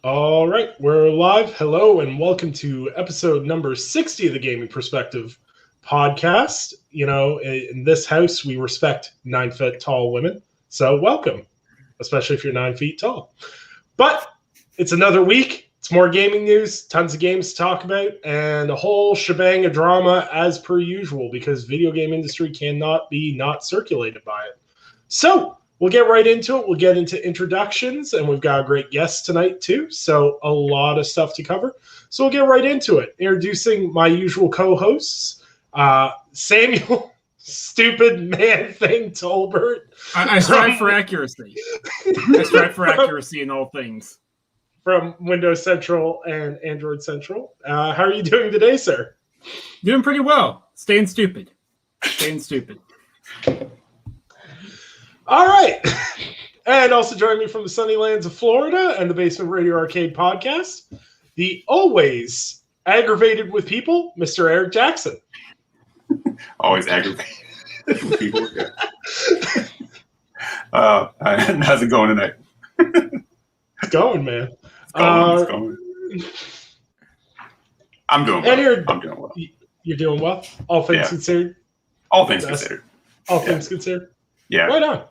All right, we're live. Hello, and welcome to episode number 60 of the Gaming Perspective podcast. You know, in this house, we respect 9 foot tall women. So, welcome, especially if you're 9 feet tall. But it's another week. It's more gaming news, tons of games to talk about, and a whole shebang of drama as per usual because video game industry cannot be not circulated by it. So, we'll get right into it. We'll get into introductions, and we've got a great guest tonight, too. So, a lot of stuff to cover. So, we'll get right into it. Introducing my usual co hosts, Samuel, stupid man thing, Tolbert. I strive for accuracy. I strive for accuracy in all things. From Windows Central and Android Central. How are you doing today, sir? Doing pretty well. Staying stupid. Staying stupid. All right. And also joining me from the sunny lands of Florida and the Basement Radio Arcade podcast, the always aggravated with people, Mr. Eric Jackson. Always aggravated with people. Yeah. How's it going tonight? It's going, man. It's going. I'm doing well. I'm doing well. You're doing well? All things considered? All things considered. All things considered? Yeah. Right on.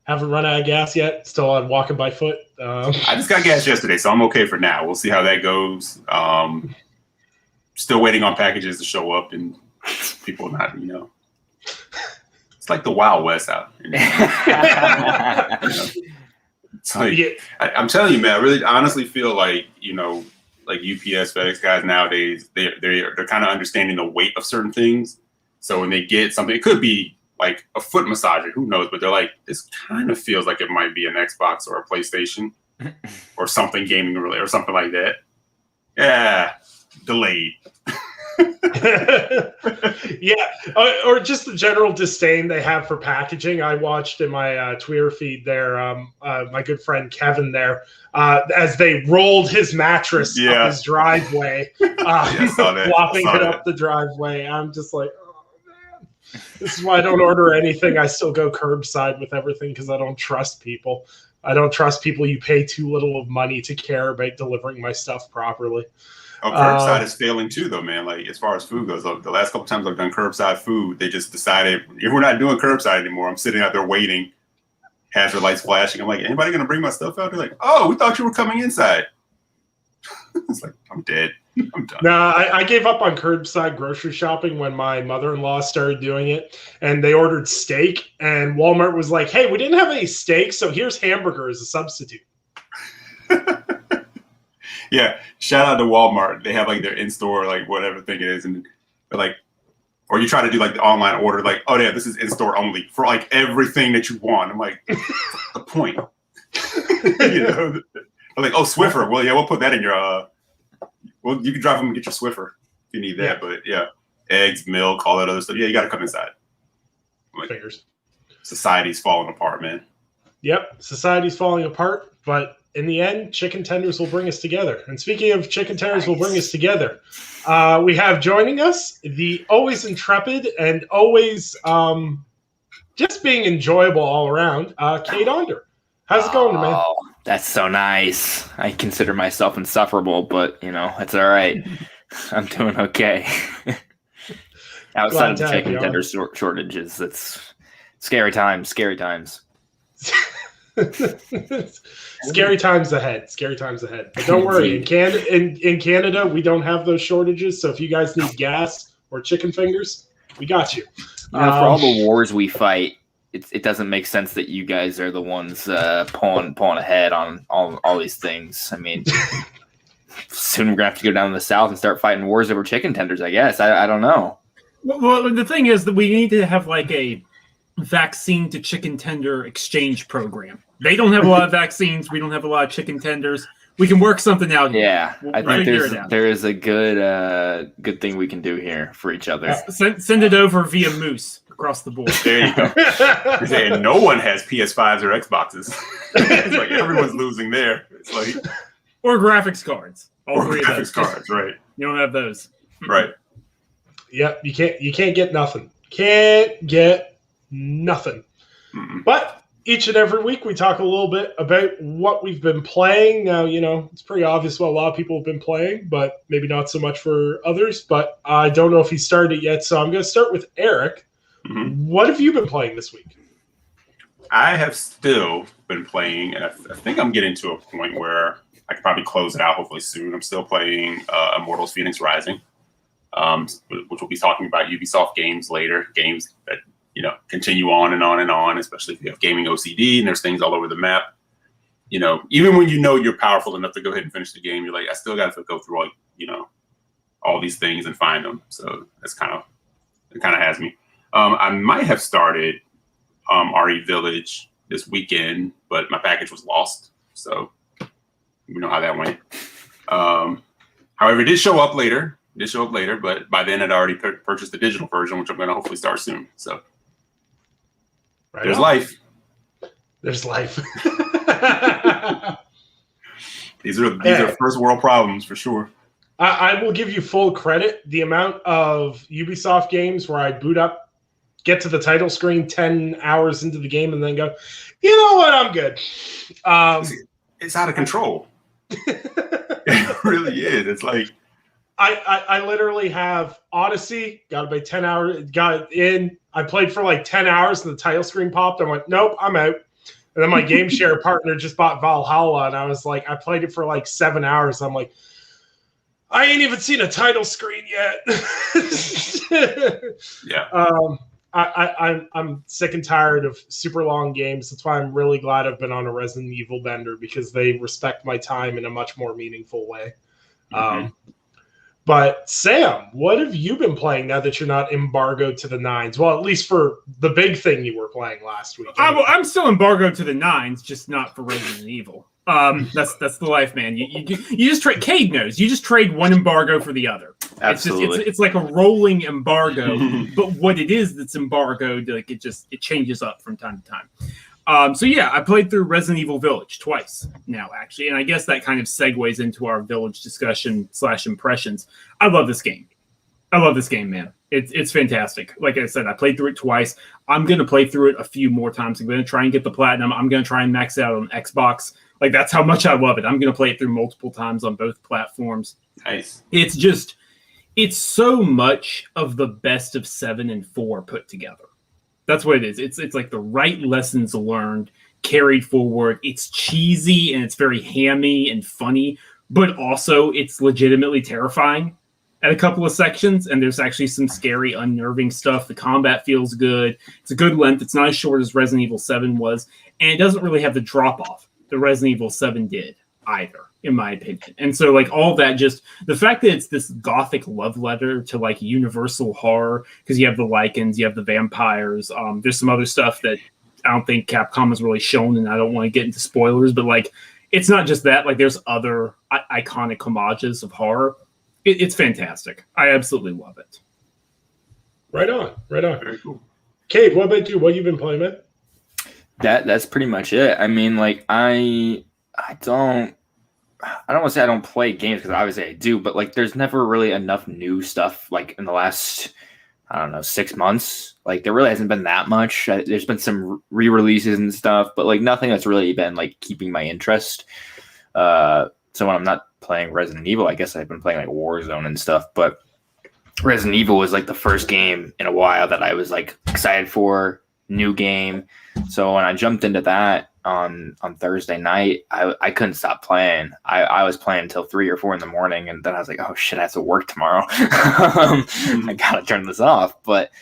Haven't run out of gas yet. Still on walking by foot. I just got gas yesterday, so I'm okay for now. We'll see how that goes. Still waiting on packages to show up and people not, It's like the Wild West out here. It's like, I'm telling you, man, I really honestly feel like, like UPS, FedEx guys nowadays, they're kind of understanding the weight of certain things. So when they get something, it could be like a foot massager, who knows? But they're like, this kind of feels like it might be an Xbox or a PlayStation or something gaming related or something like that. Yeah, delayed. Yeah, or just the general disdain they have for packaging. I watched in my Twitter feed there, my good friend Kevin there, as they rolled his mattress up his driveway, flopping it up the driveway. I'm just like, oh man, this is why I don't order anything. I still go curbside with everything because I don't trust people. I don't trust people you pay too little of money to care about delivering my stuff properly. Oh, curbside is failing too, though, man. Like, as far as food goes, the last couple times I've done curbside food, they just decided, if we're not doing curbside anymore, I'm sitting out there waiting, hazard lights flashing. I'm like, anybody going to bring my stuff out? They're like, oh, we thought you were coming inside. It's like, I'm dead. I'm done. Nah, I gave up on curbside grocery shopping when my mother-in-law started doing it, and they ordered steak, and Walmart was like, hey, we didn't have any steak, so here's hamburger as a substitute. Yeah, shout out to Walmart. They have like their in-store, like whatever thing it is, and they're like, or you try to do like the online order, like, oh yeah, this is in-store only for like everything that you want. I'm like, the point. They're like, oh, Swiffer. Well, yeah, we'll put that in your. Well, you can drive them and get your Swiffer if you need that. But yeah, eggs, milk, all that other stuff. Yeah, you got to come inside. Like, Fingers. Society's falling apart, man. Yep, society's falling apart, but in the end, chicken tenders will bring us together. And speaking of chicken tenders will bring us together, we have joining us the always intrepid and always just being enjoyable all around, Cade Onder. How's it going, man? Oh, that's so nice. I consider myself insufferable, but, it's all right. I'm doing okay. Outside of the chicken tender shortages, it's scary times. Scary times ahead. But don't worry, in Canada, we don't have those shortages. So if you guys need gas or chicken fingers, we got you. For all the wars we fight, it doesn't make sense that you guys are the ones pulling ahead on all these things. I mean, soon we're gonna have to go down to the south and start fighting wars over chicken tenders. I guess I don't know. Well, the thing is that we need to have like a vaccine to chicken tender exchange program. They don't have a lot of vaccines. We don't have a lot of chicken tenders. We can work something out here. Yeah, I think there is a good thing we can do here for each other. Send it over via Moose across the board. There you go. You're saying no one has PS5s or Xboxes. It's like everyone's losing there. It's like or graphics cards. All three of those. Graphics cards, right? You don't have those, right? Yep, you can't get nothing. Can't get nothing. Mm-mm. But Each and every week, we talk a little bit about what we've been playing. Now, it's pretty obvious what a lot of people have been playing, but maybe not so much for others. But I don't know if he started yet, so I'm going to start with Eric. Mm-hmm. What have you been playing this week? I have still been playing, and I think I'm getting to a point where I could probably close it out hopefully soon. I'm still playing Immortals Phoenix Rising, which we'll be talking about Ubisoft games later, games that continue on and on and on, especially if you have gaming OCD and there's things all over the map. Even when you're powerful enough to go ahead and finish the game, you're like, I still got to go through all these things and find them. So it kind of has me. I might have started RE Village this weekend, but my package was lost. So we know how that went. However, it did show up later, but by then I'd already purchased the digital version, which I'm going to hopefully start soon. So there's life. There's life. These are first world problems for sure. I will give you full credit. The amount of Ubisoft games where I boot up, get to the title screen 10 hours into the game, and then go, you know what, I'm good. It's out of control. It really is. It's like I literally have Odyssey, got about 10 hours, got in. I played for like 10 hours and the title screen popped. I went, nope, I'm out. And then my game share partner just bought Valhalla, and I was like, I played it for like 7 hours. I'm like, I ain't even seen a title screen yet. Yeah. I'm sick and tired of super long games. That's why I'm really glad I've been on a Resident Evil bender, because they respect my time in a much more meaningful way. Mm-hmm. But Sam, what have you been playing now that you're not embargoed to the nines? Well, at least for the big thing you were playing last week. I'm still embargoed to the nines, just not for Resident Evil. That's the life, man. You just trade. Cade knows. You just trade one embargo for the other. Absolutely. It's like a rolling embargo. But what it is that's embargoed, like it changes up from time to time. So yeah, I played through Resident Evil Village twice now, actually, and I guess that kind of segues into our Village discussion / impressions. I love this game. Man. It's fantastic. Like I said, I played through it twice. I'm gonna play through it a few more times. I'm gonna try and get the platinum. I'm gonna try and max it out on Xbox. Like, that's how much I love it. I'm gonna play it through multiple times on both platforms. Nice. It's so much of the best of 7 and 4 put together. That's what it is. It's like the right lessons learned, carried forward. It's cheesy and it's very hammy and funny, but also it's legitimately terrifying at a couple of sections. And there's actually some scary, unnerving stuff. The combat feels good. It's a good length. It's not as short as Resident Evil 7 was. And it doesn't really have the drop off that Resident Evil 7 did either, in my opinion. And so, like, all that, just the fact that it's this gothic love letter to like universal horror, because you have the Lycans, you have the vampires, there's some other stuff that I don't think Capcom has really shown, and I don't want to get into spoilers, but like, it's not just that. Like, there's other iconic homages of horror. It's fantastic. I absolutely love it. Right on. Very cool. Cade, what about you? What have you been playing, man? That's pretty much it. I mean, like, I don't want to say I don't play games, because obviously I do, but like, there's never really enough new stuff like in the last, I don't know, 6 months. Like, there really hasn't been that much. There's been some re-releases and stuff, but like nothing that's really been like keeping my interest. So when I'm not playing Resident Evil, I guess I've been playing like Warzone and stuff, but Resident Evil was like the first game in a while that I was like excited for. New game. So when I jumped into that on Thursday night, I couldn't stop playing. I was playing until 3 or 4 in the morning, and then I was like, oh shit, I have to work tomorrow. I gotta turn this off. But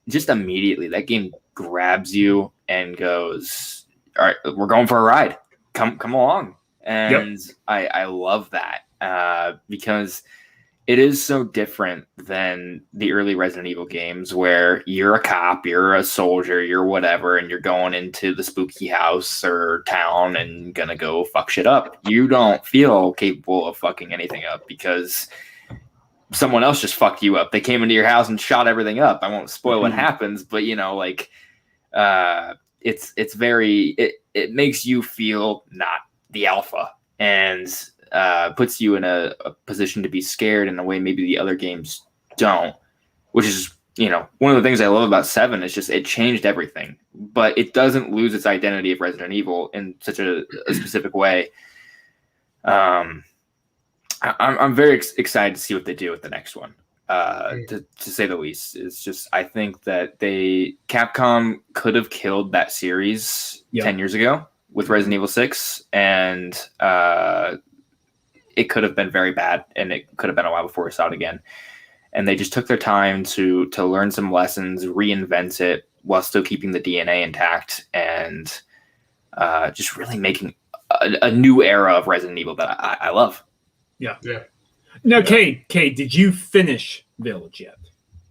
just immediately that game grabs you and goes, all right, we're going for a ride. Come along. And yep. I love that because it is so different than the early Resident Evil games, where you're a cop, you're a soldier, you're whatever, and you're going into the spooky house or town and gonna go fuck shit up. You don't feel capable of fucking anything up because someone else just fucked you up. They came into your house and shot everything up. I won't spoil what happens, but like it's very, it makes you feel not the alpha, and puts you in a position to be scared in a way maybe the other games don't, which is one of the things I love about 7 is just it changed everything, but it doesn't lose its identity of Resident Evil in such a specific way. I'm very excited to see what they do with the next one. To say the least, it's just I think that Capcom could have killed that series 10 years ago with Resident Evil 6, and it could have been very bad, and it could have been a while before we saw it again. And they just took their time to learn some lessons, reinvent it while still keeping the DNA intact, and just really making a new era of Resident Evil that I love. Yeah. Now, Cade, did you finish Village yet?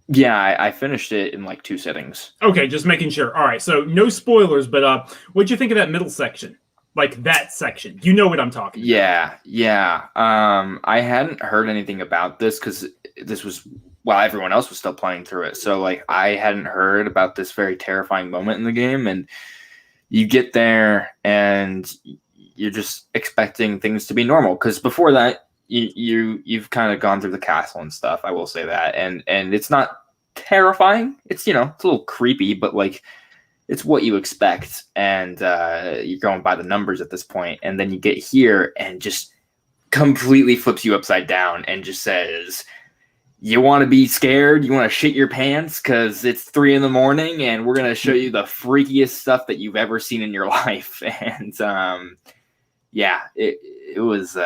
Yeah, I finished it in like 2 sittings. Okay, just making sure. All right, so no spoilers, but what'd you think of that middle section? Like that section. You know what I'm talking about. Yeah. I hadn't heard anything about this because this was while everyone else was still playing through it. So like I hadn't heard about this very terrifying moment in the game, and you get there and you're just expecting things to be normal because before that you've kind of gone through the castle and stuff. I will say that, and it's not terrifying. It's it's a little creepy, but like it's what you expect, and you're going by the numbers at this point. And then you get here and just completely flips you upside down and just says, "You want to be scared? You want to shit your pants because it's 3 a.m. and we're gonna show you the freakiest stuff that you've ever seen in your life." And it was.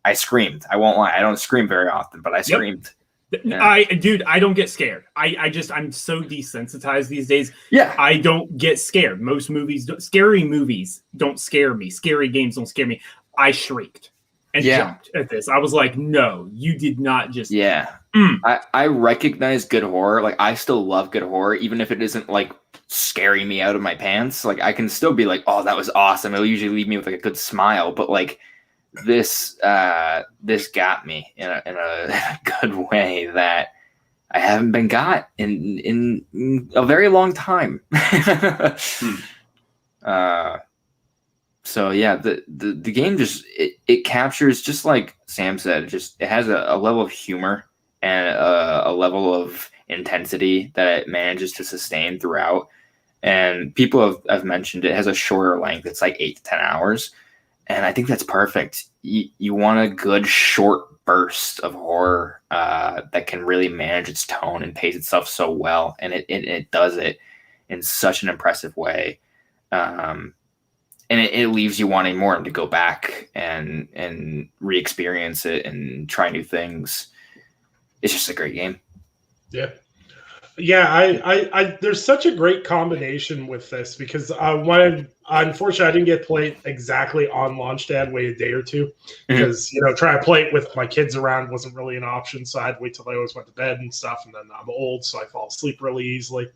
I screamed. I won't lie. I don't scream very often, but I screamed. Yeah. I don't get scared. I'm so desensitized these days. Yeah. I don't get scared. Most scary movies don't scare me. Scary games don't scare me. I shrieked and jumped at this. I was like, no, you did not just. Yeah. I recognize good horror. Like I still love good horror, even if it isn't like scaring me out of my pants. Like I can still be like, oh, that was awesome. It'll usually leave me with like a good smile, but like this got me in a good way that I haven't been got in a very long time. So yeah, the game just it captures, just like Sam said, it has a level of humor and a level of intensity that it manages to sustain throughout. And people have mentioned it has a shorter length. It's like 8 to 10 hours. And I think that's perfect. You want a good short burst of horror that can really manage its tone and pace itself so well. And it does it in such an impressive way. And it leaves you wanting more to go back and re-experience it and try new things. It's just a great game. Yeah. Yeah, I there's such a great combination with this because unfortunately I didn't get to play it exactly on launch day. I'd wait a day or two because trying to play it with my kids around wasn't really an option. So I had to wait till they always went to bed and stuff. And then I'm old, so I fall asleep really easily.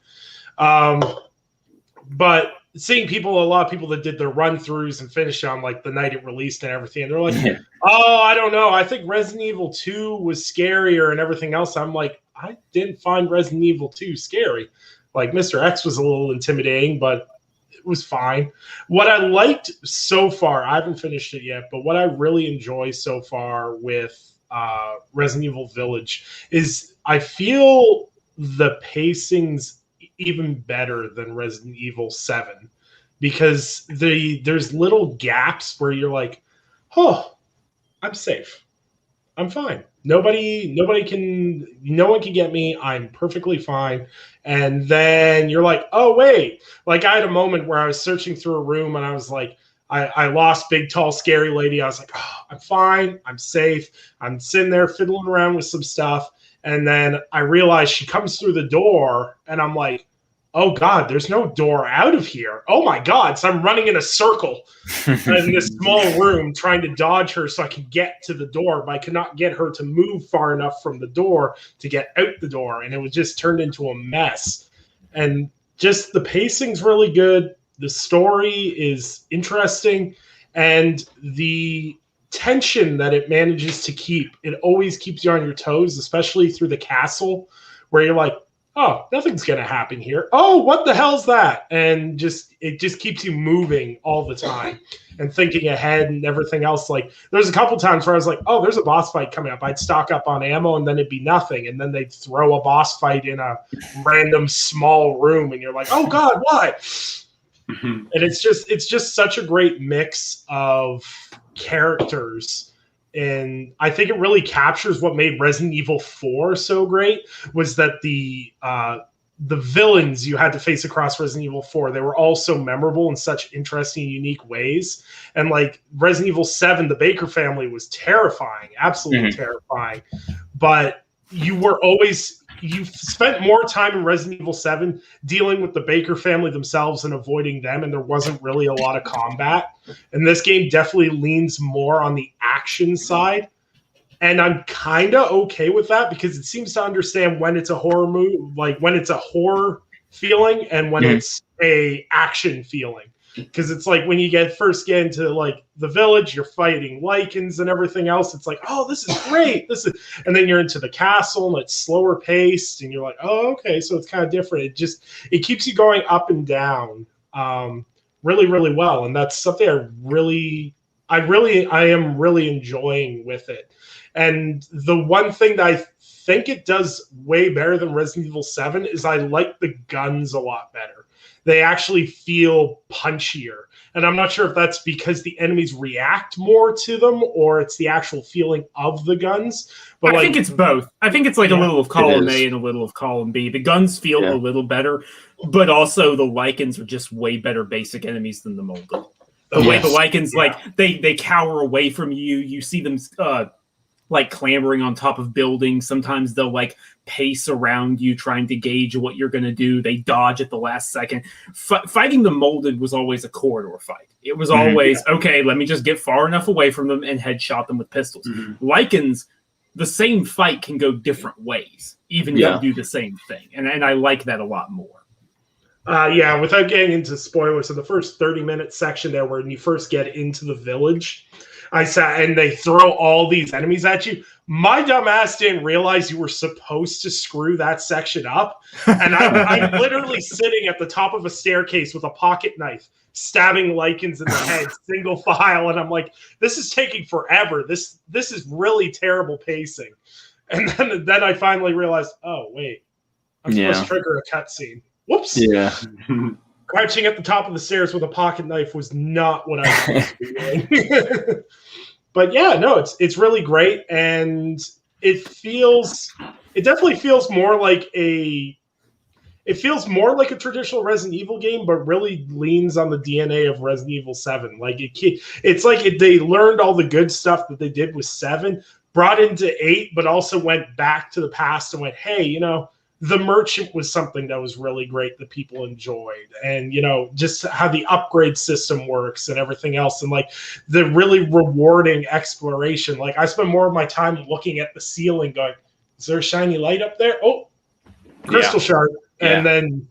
But seeing a lot of people that did their run-throughs and finished on like the night it released and everything, and they're like, "Oh, I don't know. I think Resident Evil 2 was scarier and everything else." I'm like, I didn't find Resident Evil 2 scary. Like Mr. X was a little intimidating, but it was fine. What I liked so far, I haven't finished it yet, but what I really enjoy so far with Resident Evil Village is I feel the pacing's even better than Resident Evil 7 because there's little gaps where you're like, oh, I'm safe. I'm fine. No one can get me. I'm perfectly fine. And then you're like, oh, wait. Like I had a moment where I was searching through a room and I was like, I lost big, tall, scary lady. I was like, oh, I'm fine. I'm safe. I'm sitting there fiddling around with some stuff. And then I realized she comes through the door and I'm like, oh God, there's no door out of here. Oh my God. So I'm running in a circle in this small room trying to dodge her so I can get to the door, but I could not get her to move far enough from the door to get out the door. And it was just turned into a mess. And just the pacing's really good. The story is interesting. And the tension that it manages to keep, it always keeps you on your toes, especially through the castle where you're like, oh, nothing's going to happen here. Oh, what the hell's that? And it just keeps you moving all the time and thinking ahead and everything else. Like, there's a couple times where I was like, oh, there's a boss fight coming up. I'd stock up on ammo and then it'd be nothing. And then they'd throw a boss fight in a random small room and you're like, oh God, what? And it's just such a great mix of characters. And I think it really captures what made Resident Evil 4 so great, was that the villains you had to face across Resident Evil 4, they were all so memorable in such interesting, unique ways. And like Resident Evil 7, the Baker family was terrifying, absolutely terrifying. But you spent more time in Resident Evil 7 dealing with the Baker family themselves and avoiding them, and there wasn't really a lot of combat. And this game definitely leans more on the action side. And I'm kind of okay with that because it seems to understand when it's a horror movie, like when it's a horror feeling and when it's a action feeling. Because it's like when you first get into like the village, you're fighting lichens and everything else. It's like, oh, this is great. And then you're into the castle and it's slower paced, and you're like, oh, okay, so it's kind of different. It keeps you going up and down, really, really well, and that's something I am really enjoying with it. And the one thing that I think it does way better than Resident Evil 7 is I like the guns a lot better. They actually feel punchier. And I'm not sure if that's because the enemies react more to them or it's the actual feeling of the guns. But I think it's both. I think it's like a little of column A and a little of column B. The guns feel a little better, but also the lichens are just way better basic enemies than the molded. The way the lichens, like, they cower away from you. You see them like clambering on top of buildings. Sometimes they'll like pace around you trying to gauge what you're going to do. They dodge at the last second. Fighting the molded was always a corridor fight. It was always, okay, let me just get far enough away from them and headshot them with pistols. Lichens, the same fight can go different ways, even if you do the same thing. And I like that a lot more. Without getting into spoilers, so the first 30-minute section there when you first get into the village, I sat and they throw all these enemies at you. My dumb ass didn't realize you were supposed to screw that section up. And I'm literally sitting at the top of a staircase with a pocket knife, stabbing lichens in the head, single file. And I'm like, this is taking forever. This is really terrible pacing. And then I finally realized, oh, wait, I'm supposed to trigger a cutscene. Whoops. Yeah. Crouching at the top of the stairs with a pocket knife was not what I was supposed to be doing. But yeah, no, it's really great, and it definitely feels more like a traditional Resident Evil game, but really leans on the DNA of Resident Evil 7. Like it's like they learned all the good stuff that they did with 7, brought into 8, but also went back to the past and went, hey, the Merchant was something that was really great that people enjoyed. And, just how the upgrade system works and everything else. And, like, the really rewarding exploration. Like, I spend more of my time looking at the ceiling going, is there a shiny light up there? Oh, crystal shard. And then,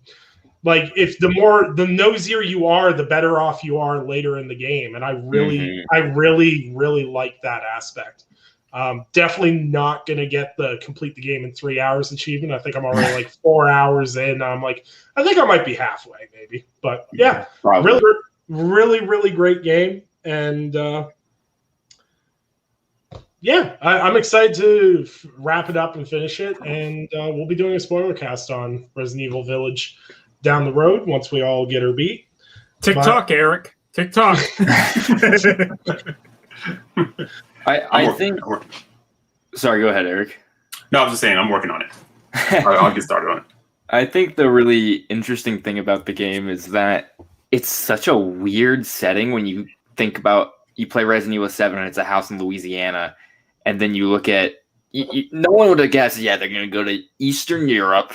like, if the nosier you are, the better off you are later in the game. And I really, really like that aspect. Definitely not going to get the complete the game in 3 hours achievement. I think I'm already like 4 hours in. I'm like, I think I might be halfway maybe, but yeah, really great game. And I'm excited to wrap it up and finish it. And we'll be doing a spoiler cast on Resident Evil Village down the road once we all get our beat. TikTok, Eric. TikTok. I think. Sorry, go ahead, Eric. No, I was just saying I'm working on it. I'll get started on it. I think the really interesting thing about the game is that it's such a weird setting when you think about you play Resident Evil 7 and it's a house in Louisiana, and then you look at no one would have guessed. Yeah, they're going to go to Eastern Europe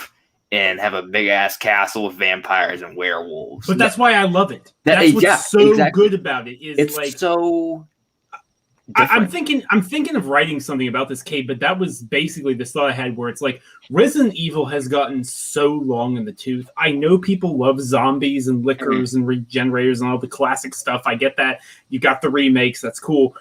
and have a big ass castle with vampires and werewolves. But that's why I love it. That's what's so good about it. It's like so. I'm thinking of writing something about this, Cade, but that was basically the thought I had where it's like Resident Evil has gotten so long in the tooth. I know people love zombies and liquors and regenerators and all the classic stuff. I get that. You got the remakes. That's cool.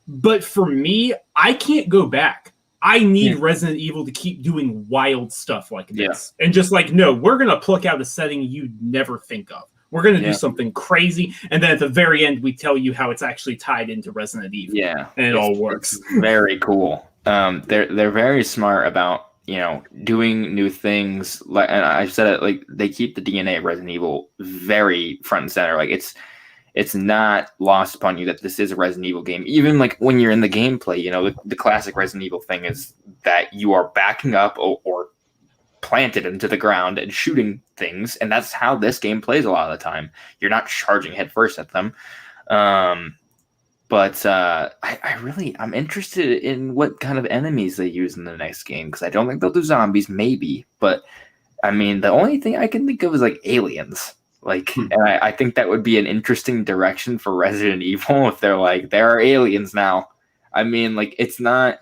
But for me, I can't go back. I need Resident Evil to keep doing wild stuff like this. And just like, no, we're going to pluck out a setting you'd never think of. We're going to do something crazy. And then at the very end, we tell you how it's actually tied into Resident Evil. Yeah. And it all works. Very cool. They're very smart about, doing new things. Like, and I said it, like, they keep the DNA of Resident Evil very front and center. Like, it's not lost upon you that this is a Resident Evil game. Even like when you're in the gameplay, the classic Resident Evil thing is that you are backing up or planted into the ground and shooting things. And that's how this game plays a lot of the time. You're not charging headfirst at them. But I'm interested in what kind of enemies they use in the next game, because I don't think they'll do zombies, maybe. But I mean, the only thing I can think of is like aliens. Like, and I think that would be an interesting direction for Resident Evil if they're like, there are aliens now. I mean, like, it's not.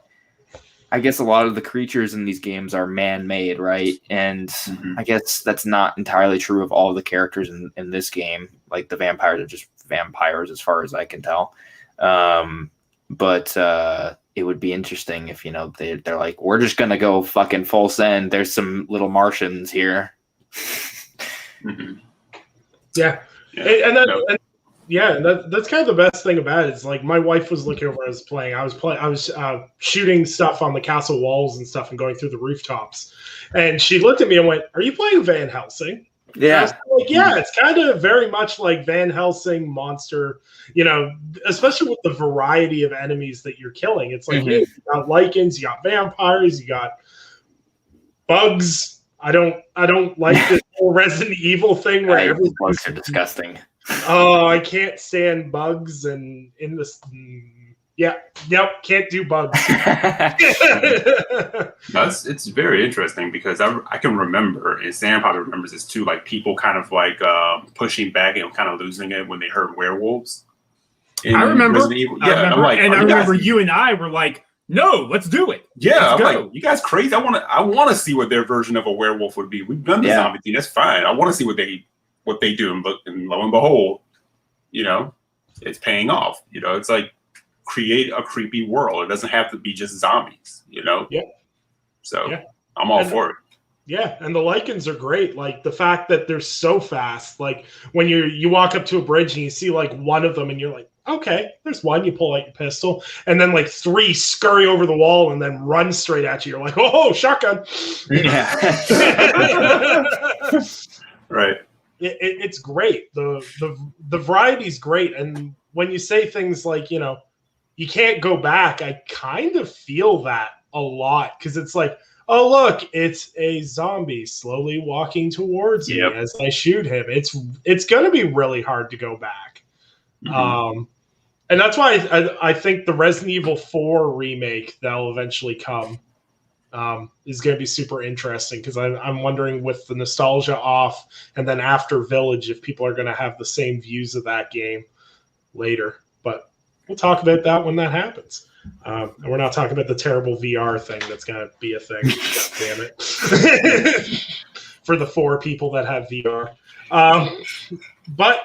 I guess a lot of the creatures in these games are man-made, right? And I guess that's not entirely true of all of the characters in this game. Like, the vampires are just vampires as far as I can tell. But it would be interesting if, they're like, we're just going to go fucking full send. There's some little Martians here. Yeah. And that's kind of the best thing about it. Is like my wife was looking over. I was playing. I was shooting stuff on the castle walls and stuff, and going through the rooftops. And she looked at me and went, "Are you playing Van Helsing?" Yeah. I was like, yeah, it's kind of very much like Van Helsing monster. Especially with the variety of enemies that you're killing. It's like hey, you got lichens, you got vampires, you got bugs. I don't like this whole Resident Evil thing where everything bugs are disgusting. Oh, I can't stand bugs, and in this, can't do bugs. It's very interesting because I can remember, and Sam probably remembers this too, like people kind of like pushing back and kind of losing it when they heard werewolves. I remember. I remember you and I were like, no, let's do it. Yeah, I'm like, you guys crazy? I want to see what their version of a werewolf would be. We've done the zombie thing. That's fine. I want to see what they do. And lo and behold, it's paying off. It's like create a creepy world. It doesn't have to be just zombies. Yeah. So I'm all for it. Yeah, and the lichens are great. Like the fact that they're so fast. Like when you walk up to a bridge and you see like one of them, and you're like, okay, there's one. You pull out your pistol, and then like three scurry over the wall and then run straight at you. You're like, oh, shotgun. Yeah. Right. It's great. The variety's great. And when you say things like, you can't go back, I kind of feel that a lot because it's like, oh, look, it's a zombie slowly walking towards me as I shoot him. It's going to be really hard to go back. And that's why I think the Resident Evil 4 remake that'll eventually come is going to be super interesting because I'm wondering with the nostalgia off and then after Village if people are going to have the same views of that game later. But we'll talk about that when that happens. And we're not talking about the terrible VR thing that's going to be a thing. God damn it. For the 4 people that have VR. But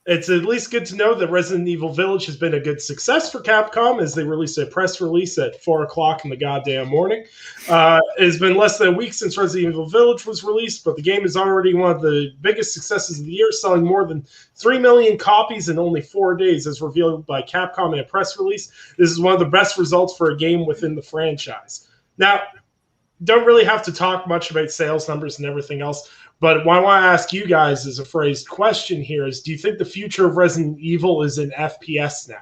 it's at least good to know that Resident Evil Village has been a good success for Capcom as they released a press release at 4 o'clock in the goddamn morning. It has been less than a week since Resident Evil Village was released, but the game is already one of the biggest successes of the year, selling more than 3 million copies in only 4 days, as revealed by Capcom in a press release. This is one of the best results for a game within the franchise. Now, don't really have to talk much about sales numbers and everything else, but what I want to ask you guys as a phrased question here is, do you think the future of Resident Evil is in FPS now?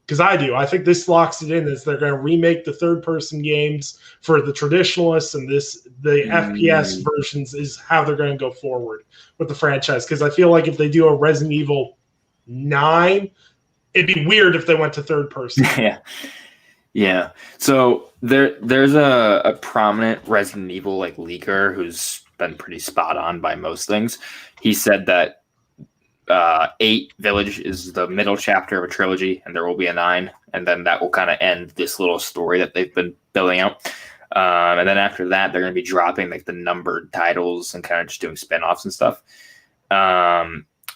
Because I do. I think this locks it in as they're going to remake the third-person games for the traditionalists, and the FPS versions is how they're going to go forward with the franchise. Because I feel like if they do a Resident Evil 9, it'd be weird if they went to third-person. Yeah. So there's a prominent Resident Evil leaker who's been pretty spot on by most things. He said that 8 Village is the middle chapter of a trilogy, and there will be a 9, and then that will kind of end this little story that they've been building out. And then after that, they're going to be dropping the numbered titles and kind of just doing spinoffs and stuff.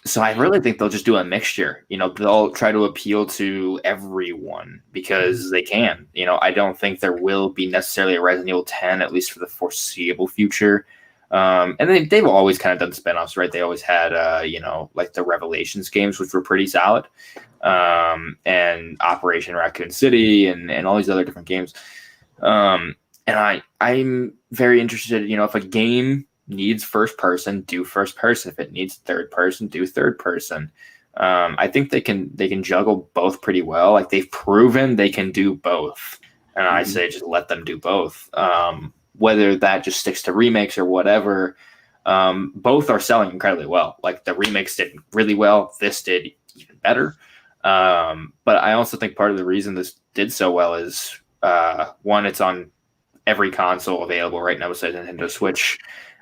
So I really think they'll just do a mixture. They'll try to appeal to everyone because they can. I don't think there will be necessarily a Resident Evil 10, at least for the foreseeable future. And they've always kind of done spinoffs, right? They always had, like the Revelations games, which were pretty solid, and Operation Raccoon City and all these other different games. And I'm very interested, if a game needs first person, do first person. If it needs third person, do third person. I think they can juggle both pretty well. Like they've proven they can do both. And I say just let them do both. Whether that just sticks to remakes or whatever, both are selling incredibly well. Like the remakes did really well. This did even better. But I also think part of the reason this did so well is one, it's on every console available right now besides Nintendo Switch.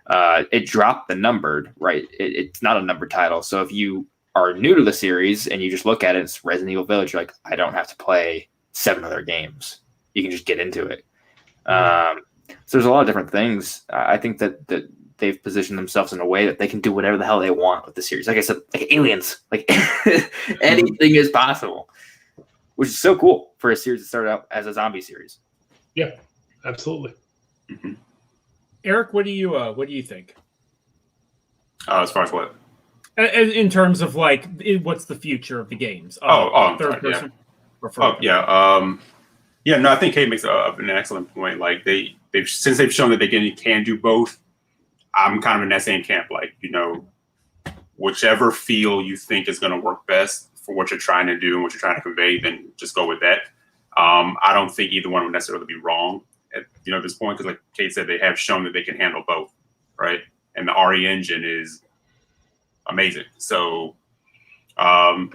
It dropped the numbered, right? It's not a numbered title. So if you are new to the series and you just look at it, it's Resident Evil Village, you're like, I don't have to play 7 other games. You can just get into it. So there's a lot of different things. I think that they've positioned themselves in a way that they can do whatever the hell they want with the series. Like I said, like aliens, like anything is possible, which is so cool for a series that started out as a zombie series. Yeah, absolutely. Mm-hmm. Eric, what do you think? As far as what? In terms of like, what's the future of the games? Third person. Yeah. No, I think Cade makes an excellent point. Like since they've shown that they can do both. I'm kind of in that same camp. Like, whichever feel you think is going to work best for what you're trying to do and what you're trying to convey, then just go with that. I don't think either one would necessarily be wrong at this point, because like Cade said, they have shown that they can handle both, right? And the RE engine is amazing. So, I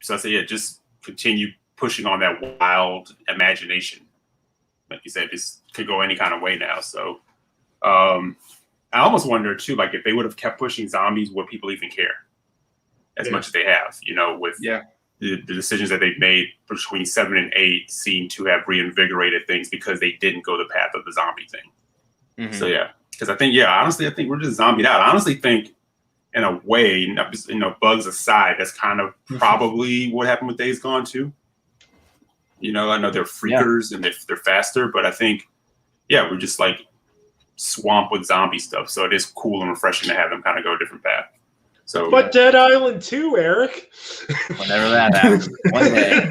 say, yeah, just continue pushing on that wild imagination. Like you said, this could go any kind of way now. So, I almost wonder too, like if they would have kept pushing zombies, would people even care as much as they have? With the decisions that they've made between 7 and 8 seem to have reinvigorated things because they didn't go the path of the zombie thing. Mm-hmm. So yeah, because honestly, I think we're just zombied out. I honestly think, in a way, bugs aside, that's kind of probably what happened with Days Gone too. I know they're freakers and they're faster, but I think, we're just like swamped with zombie stuff. So it is cool and refreshing to have them kind of go a different path. So, but Dead Island 2, Eric. Whenever that happens. One day.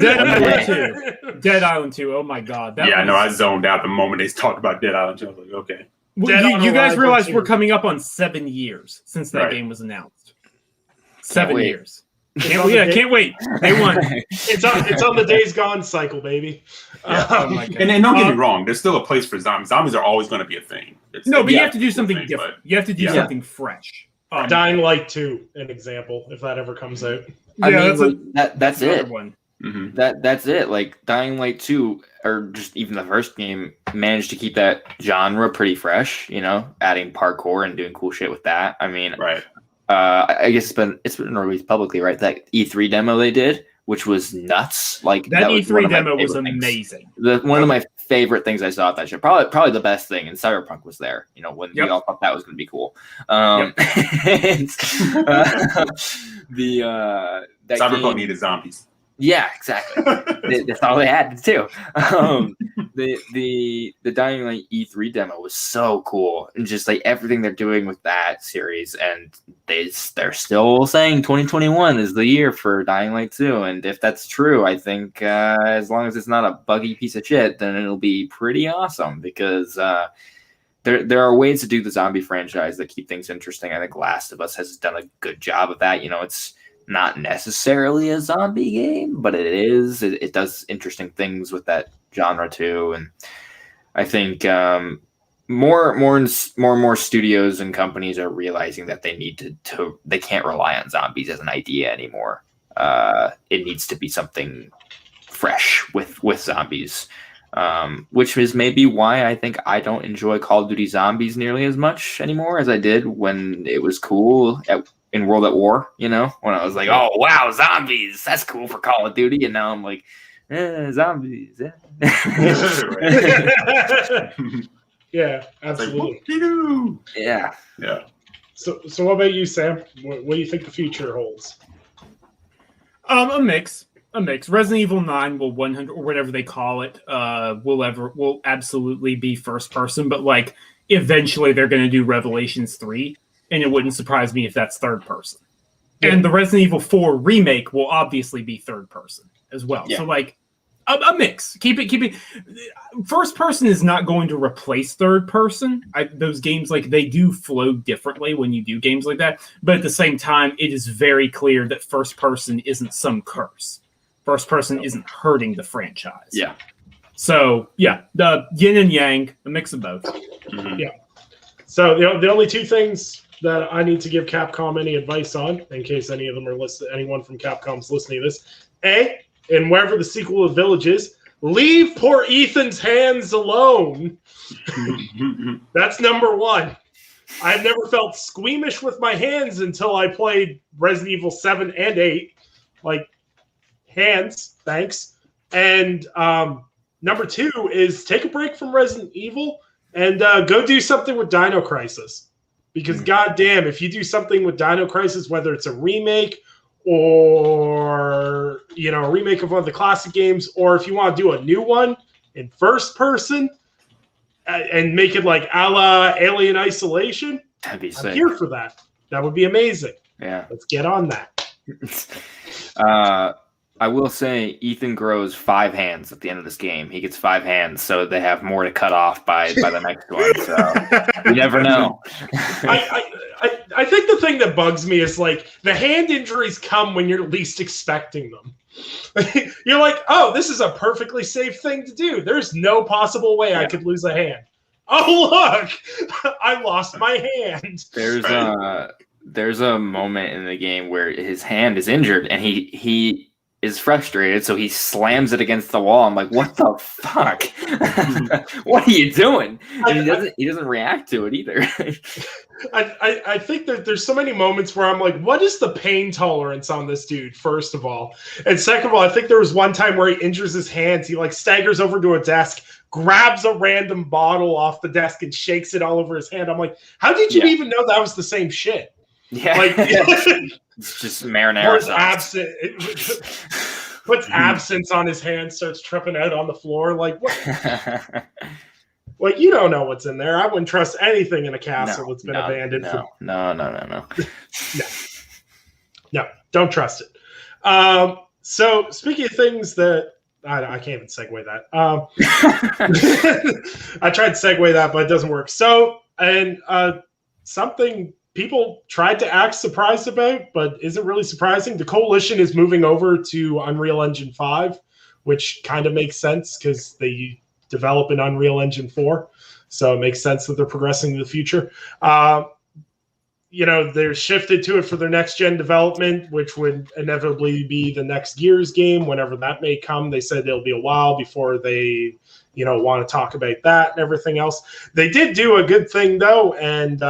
Dead Island 2. Oh my God. I zoned out the moment they talked about Dead Island 2. I was like, okay. Well, you guys realize we're coming up on 7 years since that game was announced. 7 years. Can't wait. Day one. It's on the Days Gone cycle, baby. Oh my God. And don't get me wrong, there's still a place for zombies. Zombies are always going to be a thing. But you have to do something different. You have to do something fresh. Dying Light 2, an example, if that ever comes out. That's it. One. Mm-hmm. That's it. Like Dying Light 2, or just even the first game, managed to keep that genre pretty fresh. Adding parkour and doing cool shit with that. I mean, right. I guess it's been released publicly, right? That E3 demo they did, which was nuts. Like that E3 demo was amazing. One of my favorite things I saw at that show, probably the best thing. And Cyberpunk was there. When we all thought that was going to be cool. That Cyberpunk needed zombies. Yeah, exactly. That's all they had too. The Dying Light E3 demo was so cool, and just like everything they're doing with that series, and they're still saying 2021 is the year for Dying Light 2. And if that's true, I think as long as it's not a buggy piece of shit, then it'll be pretty awesome, because there are ways to do the zombie franchise that keep things interesting. I think Last of Us has done a good job of that. It's not necessarily a zombie game, but it does interesting things with that genre too. And I think more and more studios and companies are realizing that they need they can't rely on zombies as an idea anymore. It needs to be something fresh with zombies, which is maybe why I think I don't enjoy Call of Duty Zombies nearly as much anymore as I did when it was cool in World at War, when I was like, oh wow, zombies, that's cool for Call of Duty, and now I'm like, zombies. Yeah, absolutely. Like, yeah. So what about you, Sam? What do you think the future holds? A mix. Resident Evil 9 will 100 or whatever they call it will absolutely be first person, but like eventually they're going to do Revelations 3, and it wouldn't surprise me if that's third person. Yeah. And the Resident Evil 4 remake will obviously be third person as well. Yeah. So like a mix. Keep it. First person is not going to replace third person. Those games, like, they do flow differently when you do games like that. But at the same time, it is very clear that first person isn't some curse. First person isn't hurting the franchise. Yeah. So yeah, the yin and yang, a mix of both. Mm-hmm. Yeah. So the only two things that I need to give Capcom any advice on, in case any of them are listening, anyone from Capcom's listening to this, and wherever the sequel of Village is, leave poor Ethan's hands alone. That's number one. I've never felt squeamish with my hands until I played Resident Evil 7 and 8. Like, hands, thanks. And number two is take a break from Resident Evil and go do something with Dino Crisis. Because goddamn, if you do something with Dino Crisis, whether it's a remake or, you know, a remake of one of the classic games, or if you want to do a new one in first person and make it like a la Alien Isolation, that'd be sick. I'm here for that. That would be amazing. Yeah. Let's get on that. I will say Ethan grows 5 hands at the end of this game. He gets 5 hands, so they have more to cut off by the next one. So you never know. I think the thing that bugs me is like the hand injuries come when you're least expecting them. You're like, oh, this is a perfectly safe thing to do. There's no possible way I could lose a hand. Oh, look, I lost my hand. There's a moment in the game where his hand is injured and he is frustrated, so he slams it against the wall. I'm like, what the fuck? What are you doing? And he doesn't react to it either. I think that there's so many moments where I'm like, what is the pain tolerance on this dude, first of all? And second of all, I think there was one time where he injures his hands. He like staggers over to a desk, grabs a random bottle off the desk and shakes it all over his hand. I'm like, how did you even know that was the same shit? Yeah. Like, it's just marinara sauce. Puts absinthe on his hand, starts tripping out on the floor. Like, what? Like, you don't know what's in there. I wouldn't trust anything in a castle that's been abandoned. No. No, don't trust it. So, speaking of things that I can't even segue that. I tried to segue that, but it doesn't work. So, and something people tried to act surprised about, but isn't really surprising. The Coalition is moving over to Unreal Engine 5, which kind of makes sense because they develop in Unreal Engine 4. So it makes sense that they're progressing to the future. You know, they're shifted to it for their next-gen development, which would inevitably be the next Gears game, whenever that may come. They said it'll be a while before they, you know, want to talk about that and everything else. They did do a good thing, though, and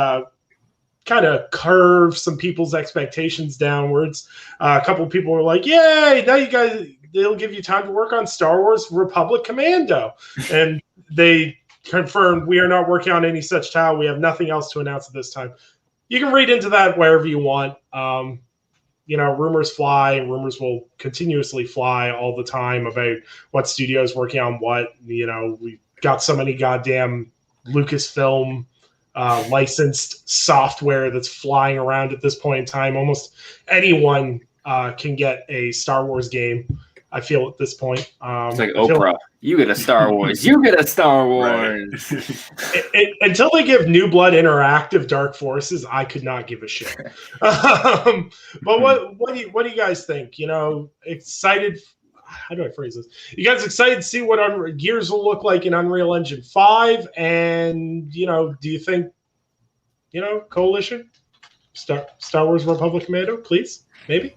kind of curve some people's expectations downwards. A couple of people were like, yay, now you guys, they'll give you time to work on Star Wars Republic Commando. And they confirmed, we are not working on any such title. We have nothing else to announce at this time. You can read into that wherever you want. You know, rumors fly, and rumors will continuously fly all the time about what studio is working on what. You know, we've got so many goddamn Lucasfilm licensed software that's flying around at this point in time. Almost anyone can get a Star Wars game, I feel, at this point. It's like Oprah. You get a Star Wars. You get a Star Wars. Until they give New Blood Interactive Dark Forces, I could not give a shit. But what do you guys think? You know, excited. How do I phrase this? You guys excited to see what Gears will look like in Unreal Engine 5? And, you know, do you think, you know, Coalition? Star Wars Republic Commando? Please? Maybe?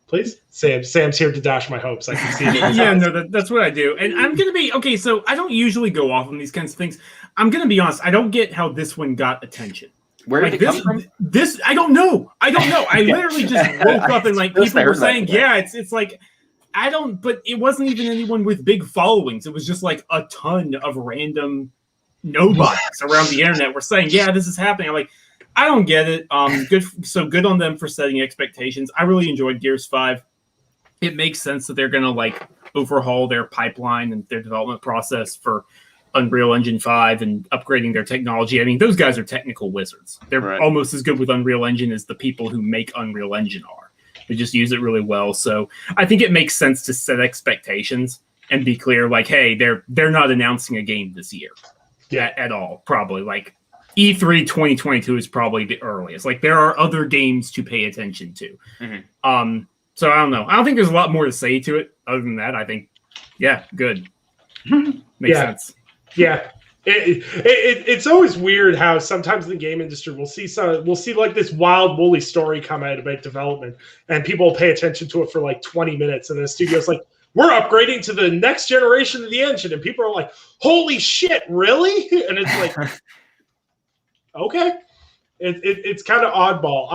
Please? Sam's here to dash my hopes. I can see it. Yeah, no, that's what I do. And I'm going to be, okay, so I don't usually go off on these kinds of things. I'm going to be honest. I don't get how this one got attention. Where did it come from? This, I don't know. I literally just woke up and like people were saying, yeah, it's like, but it wasn't even anyone with big followings. It was just like a ton of random nobodies around the internet were saying, yeah, this is happening. I'm like, I don't get it. Good on them for setting expectations. I really enjoyed Gears 5. It makes sense that they're going to like overhaul their pipeline and their development process for Unreal Engine 5 and upgrading their technology. I mean, those guys are technical wizards. They're almost as good with Unreal Engine as the people who make Unreal Engine are. They just use it really well. So I think it makes sense to set expectations and be clear, like, hey, they're not announcing a game this year at all, probably. Like E3 2022 is probably the earliest. Like there are other games to pay attention to. Mm-hmm. So I don't know. I don't think there's a lot more to say to it other than that. I think, good. Makes sense. Yeah. It's always weird how sometimes in the game industry we'll see like this wild woolly story come out about development and people will pay attention to it for like 20 minutes and the studio's like, we're upgrading to the next generation of the engine, and people are like, holy shit, really? And it's like, okay. It's kind of oddball.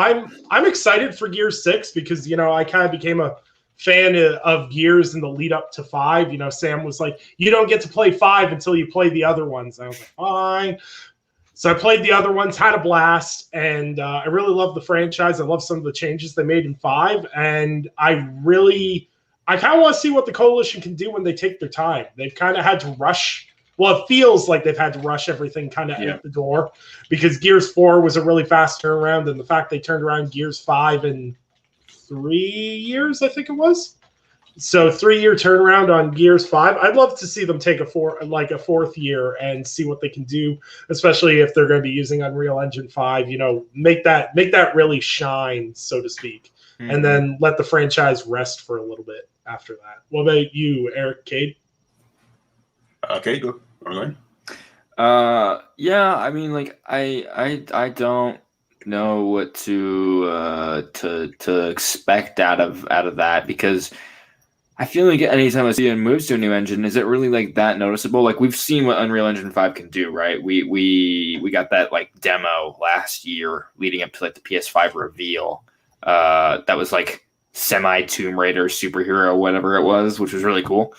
I'm excited for Gears 6 because, I kind of became a fan of Gears in the lead up to 5. Sam was like, you don't get to play 5 until you play the other ones. And I was like, fine. So I played the other ones, had a blast, and I really love the franchise. I love some of the changes they made in 5, and I kind of want to see what the Coalition can do when they take their time. They've kind of had to rush. Well, it feels like they've had to rush everything kind of out the door because Gears 4 was a really fast turnaround, and the fact they turned around Gears 5 in 3 years, I think it was. So 3-year turnaround on Gears 5. I'd love to see them take a fourth year and see what they can do, especially if they're going to be using Unreal Engine 5. Make that really shine, so to speak, and then let the franchise rest for a little bit after that. What about you, Eric, Cade? Okay, go ahead. Yeah, I mean, like I don't know what to expect out of that, because I feel like anytime I see it moves to a new engine, is it really like that noticeable? Like we've seen what Unreal Engine 5 can do, right? We got that like demo last year leading up to like the PS5 reveal. That was like semi Tomb Raider superhero, whatever it was, which was really cool.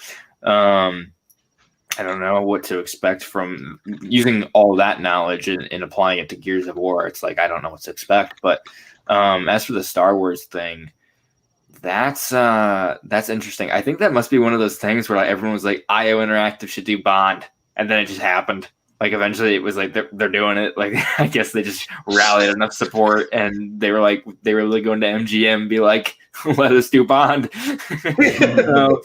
I don't know what to expect from using all that knowledge and applying it to Gears of War. It's like, I don't know what to expect. But as for the Star Wars thing, that's interesting. I think that must be one of those things where like, everyone was like, IO Interactive should do Bond. And then it just happened. Like eventually it was like, they're doing it. Like, I guess they just rallied enough support and they were really going to MGM and be like, let us do Bond. So,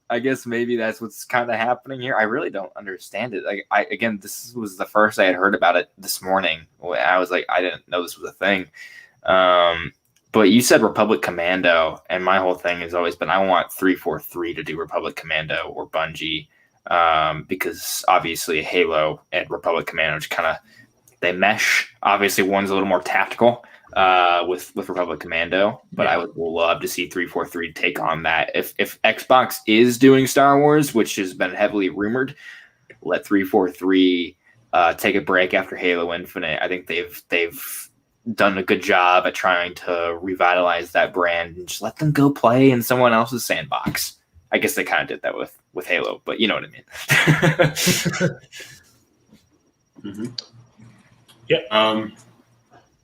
I guess maybe that's what's kind of happening here. I really don't understand it. Like, again, this was the first I had heard about it this morning. I was like, I didn't know this was a thing. But you said Republic Commando, and my whole thing has always been I want 343 to do Republic Commando or Bungie, because obviously Halo and Republic Commando just kind of they mesh. Obviously, one's a little more tactical. With Republic Commando, but I would love to see 343 take on that. If Xbox is doing Star Wars, which has been heavily rumored, let 343 take a break after Halo Infinite. I think they've done a good job at trying to revitalize that brand and just let them go play in someone else's sandbox. I guess they kind of did that with Halo, but you know what I mean. Yeah.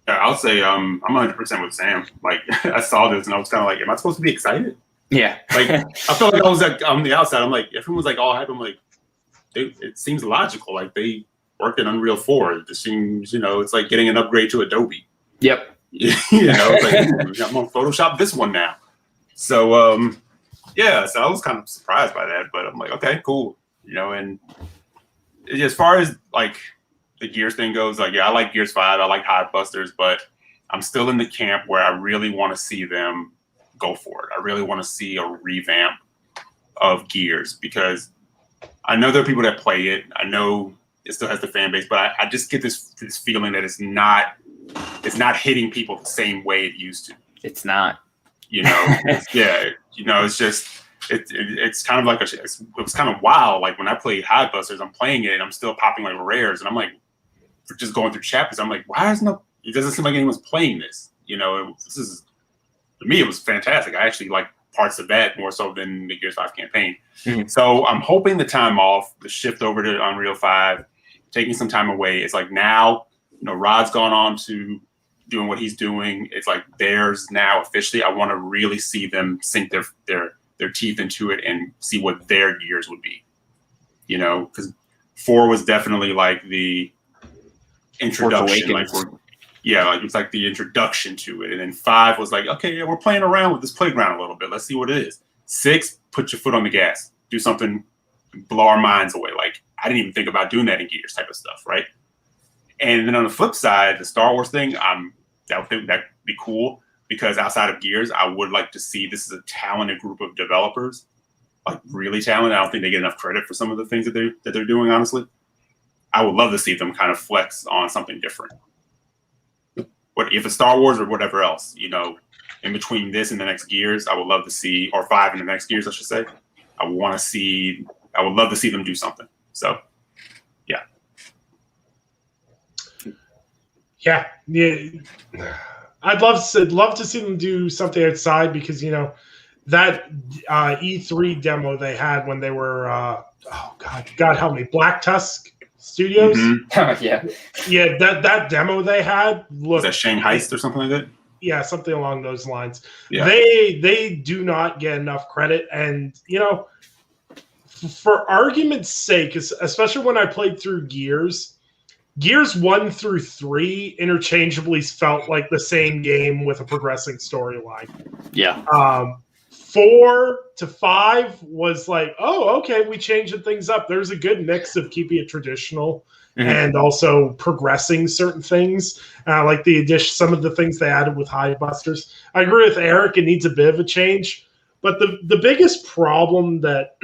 I'll say I'm 100% with Sam. Like I saw this and I was kind of like, am I supposed to be excited? Yeah. Like I felt like I was like on the outside. I'm like, everyone was like all hype. I'm like, it seems logical. Like they worked in Unreal 4. It just seems, it's like getting an upgrade to Adobe. Yep. It's like I'm gonna Photoshop this one now. So so I was kind of surprised by that, but I'm like, okay, cool. And as far as like the Gears thing goes, like, I like Gears 5, I like Hive Busters, but I'm still in the camp where I really want to see them go for it. I really want to see a revamp of Gears because I know there are people that play it. I know it still has the fan base, but I just get this feeling that it's not hitting people the same way it used to. It's not. It's just it's kind of like it was kind of wild. Like when I played Hive Busters, I'm playing it and I'm still popping like rares, and I'm like, for just going through chapters, I'm like, why it doesn't seem like anyone's playing this. This is, to me, it was fantastic. I actually like parts of that more so than the Gears 5 campaign. Mm-hmm. So I'm hoping the time off, the shift over to Unreal 5, taking some time away. It's like now Rod's gone on to doing what he's doing. It's like theirs now officially. I want to really see them sink their teeth into it and see what their gears would be. Because 4 was definitely like the introduction. It's like the introduction to it. And then 5 was like, okay, yeah, we're playing around with this playground a little bit. Let's see what it is. 6, put your foot on the gas. Do something, blow our minds away. Like, I didn't even think about doing that in Gears type of stuff, right? And then on the flip side, the Star Wars thing, that'd be cool because outside of Gears, I would like to see this is a talented group of developers, like really talented. I don't think they get enough credit for some of the things that they're doing, honestly. I would love to see them kind of flex on something different. What if it's Star Wars or whatever else, in between this and the next Gears, I would love to see, or 5 and the next Gears, I should say. I would love to see them do something. So, yeah. Yeah. I'd love to see them do something outside because, that E3 demo they had when they were, God help me, Black Tusk Studios. Mm-hmm. Yeah. Yeah, that demo they had looked. Was that Shang Heist or something like that? Yeah, something along those lines. Yeah. They do not get enough credit, and for argument's sake, especially when I played through Gears 1 through 3 interchangeably felt like the same game with a progressing storyline. Yeah. 4 to 5 was like, oh, okay, we changing things up. There's a good mix of keeping it traditional and also progressing certain things, like some of the things they added with Hive Busters. I agree with Eric; it needs a bit of a change. But the biggest problem that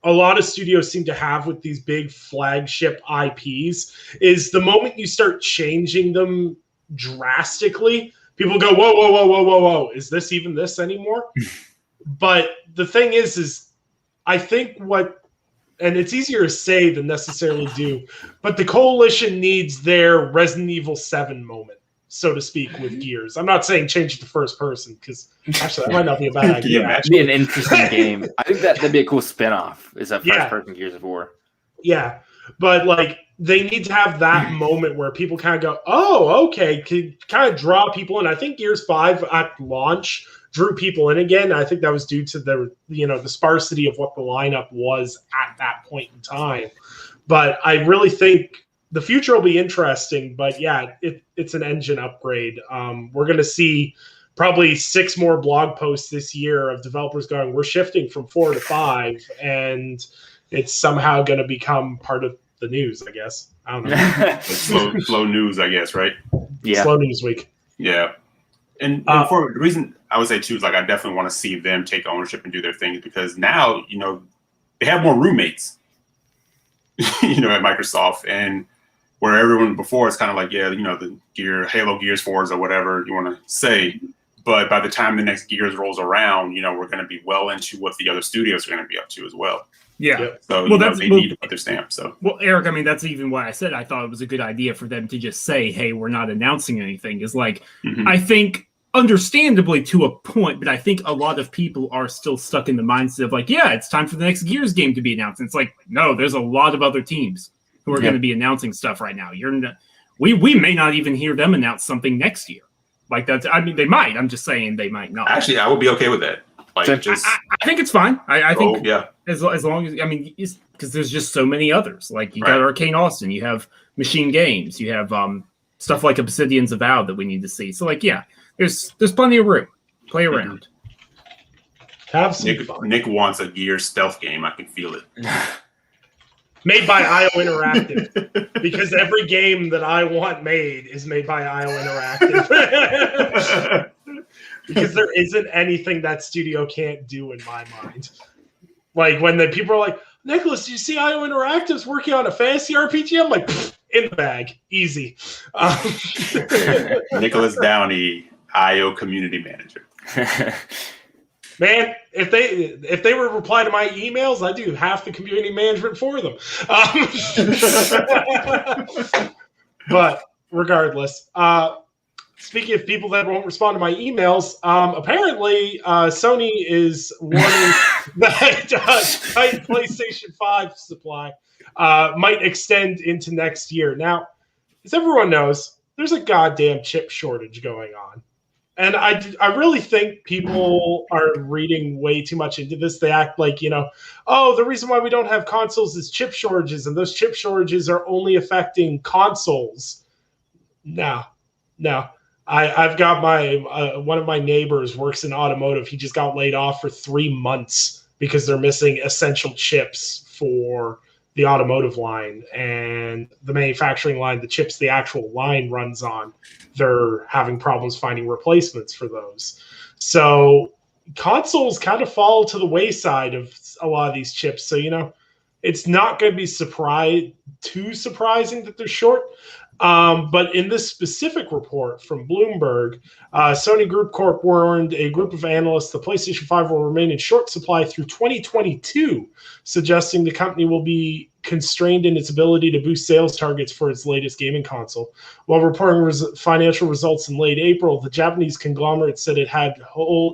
a lot of studios seem to have with these big flagship IPs is the moment you start changing them drastically, people go, whoa, whoa, whoa, whoa, whoa, whoa. Is this even this anymore? But the thing is I think and it's easier to say than necessarily do, but the Coalition needs their Resident Evil 7 moment, so to speak, with Gears. I'm not saying change it to first person, because actually that might not be a bad idea. It'd be an interesting game. I think that'd be a cool spin-off, is that first person Gears of War. Yeah, but they need to have that moment where people kind of go, oh, okay, to kind of draw people in. I think Gears 5 at launch drew people in again. I think that was due to the sparsity of what the lineup was at that point in time. But I really think the future will be interesting. But yeah, it's an engine upgrade. We're going to see probably 6 more blog posts this year of developers going, we're shifting from 4 to 5, and it's somehow going to become part of the news, I guess. I don't know. slow news, I guess, right? Yeah. Slow news week. Yeah. And for the reason I would say too is I definitely want to see them take ownership and do their things, because now, they have more roommates, at Microsoft, and where everyone before is kind of like, the Halo Gears 4s or whatever you want to say. But by the time the next Gears rolls around, we're going to be well into what the other studios are going to be up to as well. Yeah. So they need to put their stamp. So Eric, I mean, that's even why I said I thought it was a good idea for them to just say, "Hey, we're not announcing anything." Is like, I think, understandably to a point, but I think a lot of people are still stuck in the mindset of like, yeah, it's time for the next Gears game to be announced. And it's like, no, there's a lot of other teams who are going to be announcing stuff right now. We may not even hear them announce something next year. Like that's, I mean, they might. I'm just saying they might not. Actually, I would be okay with that. Like, I think it's fine. I think as long as, I mean, because there's just so many others. Like you got Arcane Austin, you have Machine Games, you have stuff like Obsidian's Avowed that we need to see. So like, yeah, there's plenty of room. Play around. Have some fun. Nick wants a Gears stealth game. I can feel it. Made by IO Interactive, because every game that I want made is made by IO Interactive. Because there isn't anything that studio can't do in my mind. Like when the people are like, Nicholas, do you see IO Interactive's working on a fantasy RPG? I'm like, in the bag, easy. Nicholas Downey, IO community manager. Man, if they were to reply to my emails, I do half the community management for them. But regardless, speaking of people that won't respond to my emails, apparently Sony is warning that tight PlayStation 5 supply might extend into next year. Now, as everyone knows, there's a goddamn chip shortage going on. And I really think people are reading way too much into this. They act like, oh, the reason why we don't have consoles is chip shortages, and those chip shortages are only affecting consoles. No. I've got one of my neighbors works in automotive. He just got laid off for 3 months because they're missing essential chips for the automotive line, and the manufacturing line, the chips the actual line runs on, they're having problems finding replacements for those. So consoles kind of fall to the wayside of a lot of these chips. So, it's not going to be too surprising that they're short. But in this specific report from Bloomberg, Sony Group Corp warned a group of analysts the PlayStation 5 will remain in short supply through 2022, suggesting the company will be constrained in its ability to boost sales targets for its latest gaming console. While reporting financial results in late April, the Japanese conglomerate said it had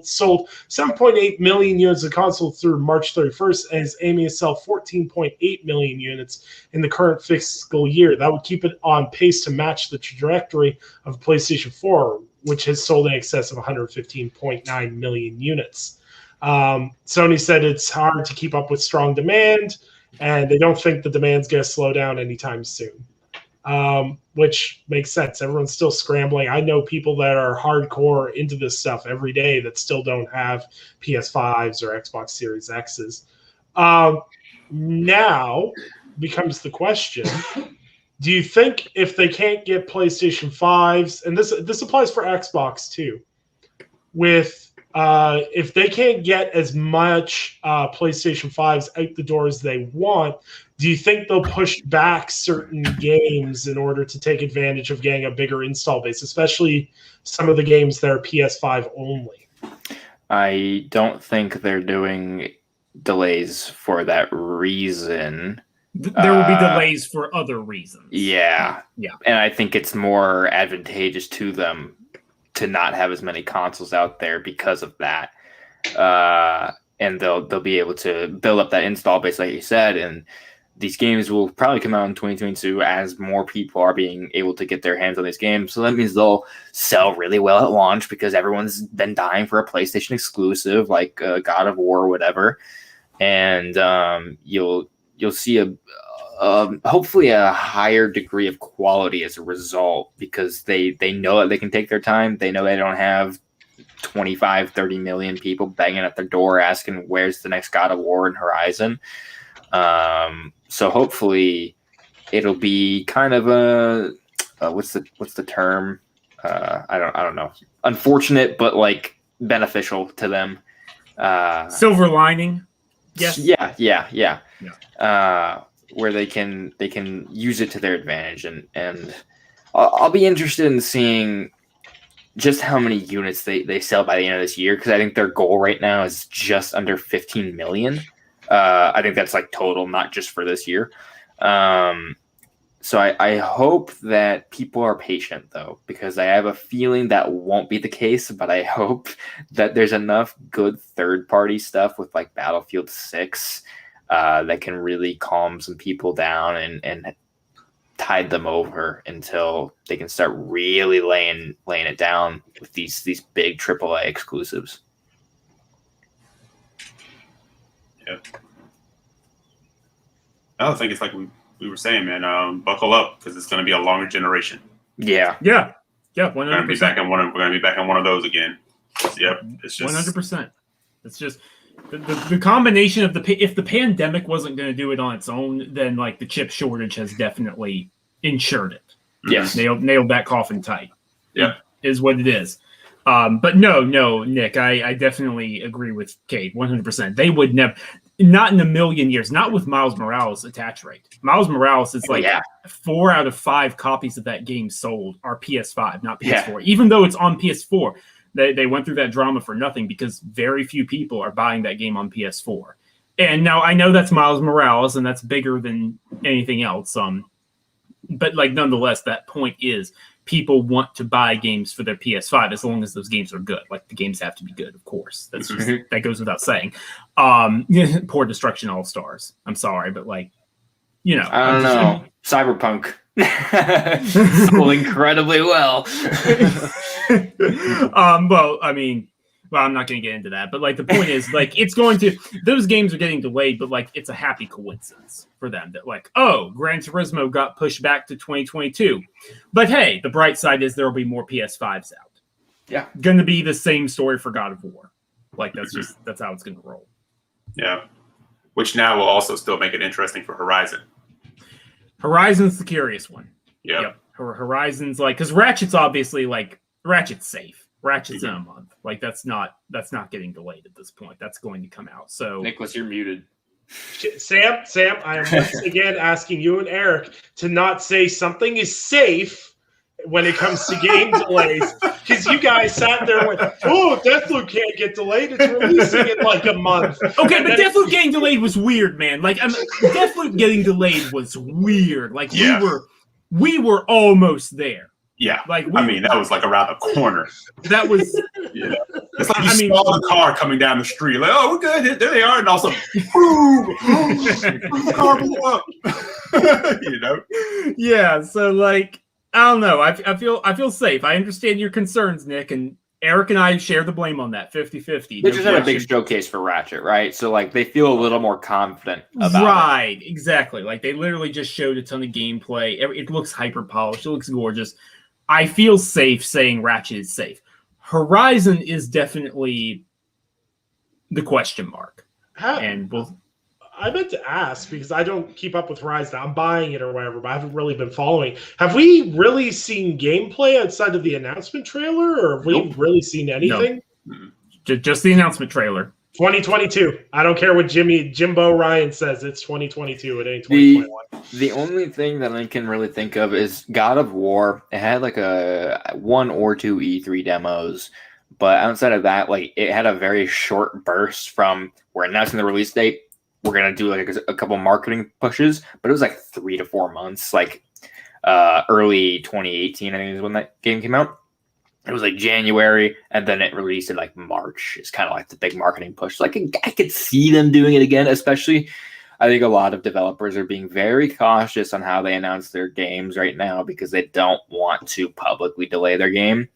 sold 7.8 million units of console through March 31st and is aiming to sell 14.8 million units in the current fiscal year. That would keep it on pace to match the trajectory of PlayStation 4, which has sold in excess of 115.9 million units. Sony said it's hard to keep up with strong demand, and they don't think the demand's going to slow down anytime soon, which makes sense. Everyone's still scrambling. I know people that are hardcore into this stuff every day that still don't have PS5s or Xbox Series X's. Now becomes the question, do you think if they can't get PlayStation 5s, and this applies for Xbox too, if they can't get as much PlayStation 5s out the door as they want, do you think they'll push back certain games in order to take advantage of getting a bigger install base, especially some of the games that are PS5 only? I don't think they're doing delays for that reason. There will be delays for other reasons. Yeah. And I think it's more advantageous to them to not have as many consoles out there because of that. And they'll be able to build up that install base, like you said, and these games will probably come out in 2022 as more people are being able to get their hands on these games. So that means they'll sell really well at launch because everyone's been dying for a PlayStation exclusive like God of War or whatever. And you'll see hopefully a higher degree of quality as a result, because they know that they can take their time. They know they don't have 25, 30 million people banging at their door asking where's the next God of War and Horizon. So hopefully it'll be kind of a what's the term? I don't know. Unfortunate, but like beneficial to them. Silver lining. Yes. Yeah. Where they can use it to their advantage, and I'll be interested in seeing just how many units they sell by the end of this year, because I think their goal right now is just under 15 million. I think that's like total, not just for this year. So I hope that people are patient, though, because I have a feeling that won't be the case, but I hope that there's enough good third-party stuff with like Battlefield 6 that can really calm some people down and tide them over until they can start really laying it down with these big AAA exclusives. Yeah. I think it's like we were saying, man. Buckle up, because it's going to be a longer generation. Yeah. 100%. We're going to be back on one of those again. Yep. It's just 100%. It's just the combination of if the pandemic wasn't going to do it on its own, then like the chip shortage has definitely insured it. Yes. Nailed that coffin tight. Yeah. Is what it is. But no, Nick, I definitely agree with Cade 100%. They would never, not in a million years, not with Miles Morales' attach rate. Miles Morales is like 4 out of 5 copies of that game sold are PS5, not PS4. Yeah. Even though it's on PS4, they went through that drama for nothing because very few people are buying that game on PS4. And now I know that's Miles Morales and that's bigger than anything else. But like nonetheless, that point is people want to buy games for their PS5 as long as those games are good. Like the games have to be good, of course. That's just, that goes without saying. Poor Destruction All-Stars. I'm sorry, but like, I don't know. Cyberpunk sold incredibly well. Well, I mean, I'm not going to get into that, but like the point is, like it's going to those games are getting delayed, but like it's a happy coincidence for them that like, oh, Gran Turismo got pushed back to 2022, but hey, the bright side is there will be more PS5s out. Yeah, going to be the same story for God of War. Like that's how it's going to roll. Yeah, which now will also still make it interesting for Horizon. Horizon's the curious one. Yep. Horizon's like because Ratchet's obviously like Ratchet's safe. Ratchet's in a month. Like that's not getting delayed at this point. That's going to come out. So Nicholas, you're muted. Sam, I am once again asking you and Eric to not say something is safe when it comes to game delays, because you guys sat there and went, "Oh, Deathloop can't get delayed. It's releasing in like a month." Okay, but Deathloop getting delayed was weird, man. Like Deathloop getting delayed was weird. Like we were almost there. Yeah, like that was like around the corner. That was, yeah. It's like you saw the car coming down the street, like, oh, we're good. There they are, and also, car blew up. Yeah. So like, I don't know. I feel safe. I understand your concerns, Nick, and Eric and I share the blame on that 50-50. They just had a big showcase for Ratchet, right? So like they feel a little more confident about it. Exactly. Like they literally just showed a ton of gameplay. It looks hyper polished. It looks gorgeous. I feel safe saying Ratchet is safe. Horizon is definitely the question mark. I meant to ask because I don't keep up with Horizon. I'm buying it or whatever, but I haven't really been following. Have we really seen gameplay outside of the announcement trailer, or have we really seen anything? No. Just the announcement trailer. 2022. I don't care what Jimbo Ryan says. It's 2022. It ain't 2021. The only thing that I can really think of is God of War. It had like a 1 or 2 E3 demos, but outside of that, like it had a very short burst from we're announcing the release date. We're gonna do like a couple marketing pushes, but it was like 3 to 4 months. Like early 2018, I think is when that game came out. It was like January, and then it released in like March. It's kind of like the big marketing push. Like I could see them doing it again, especially I think a lot of developers are being very cautious on how they announce their games right now because they don't want to publicly delay their game.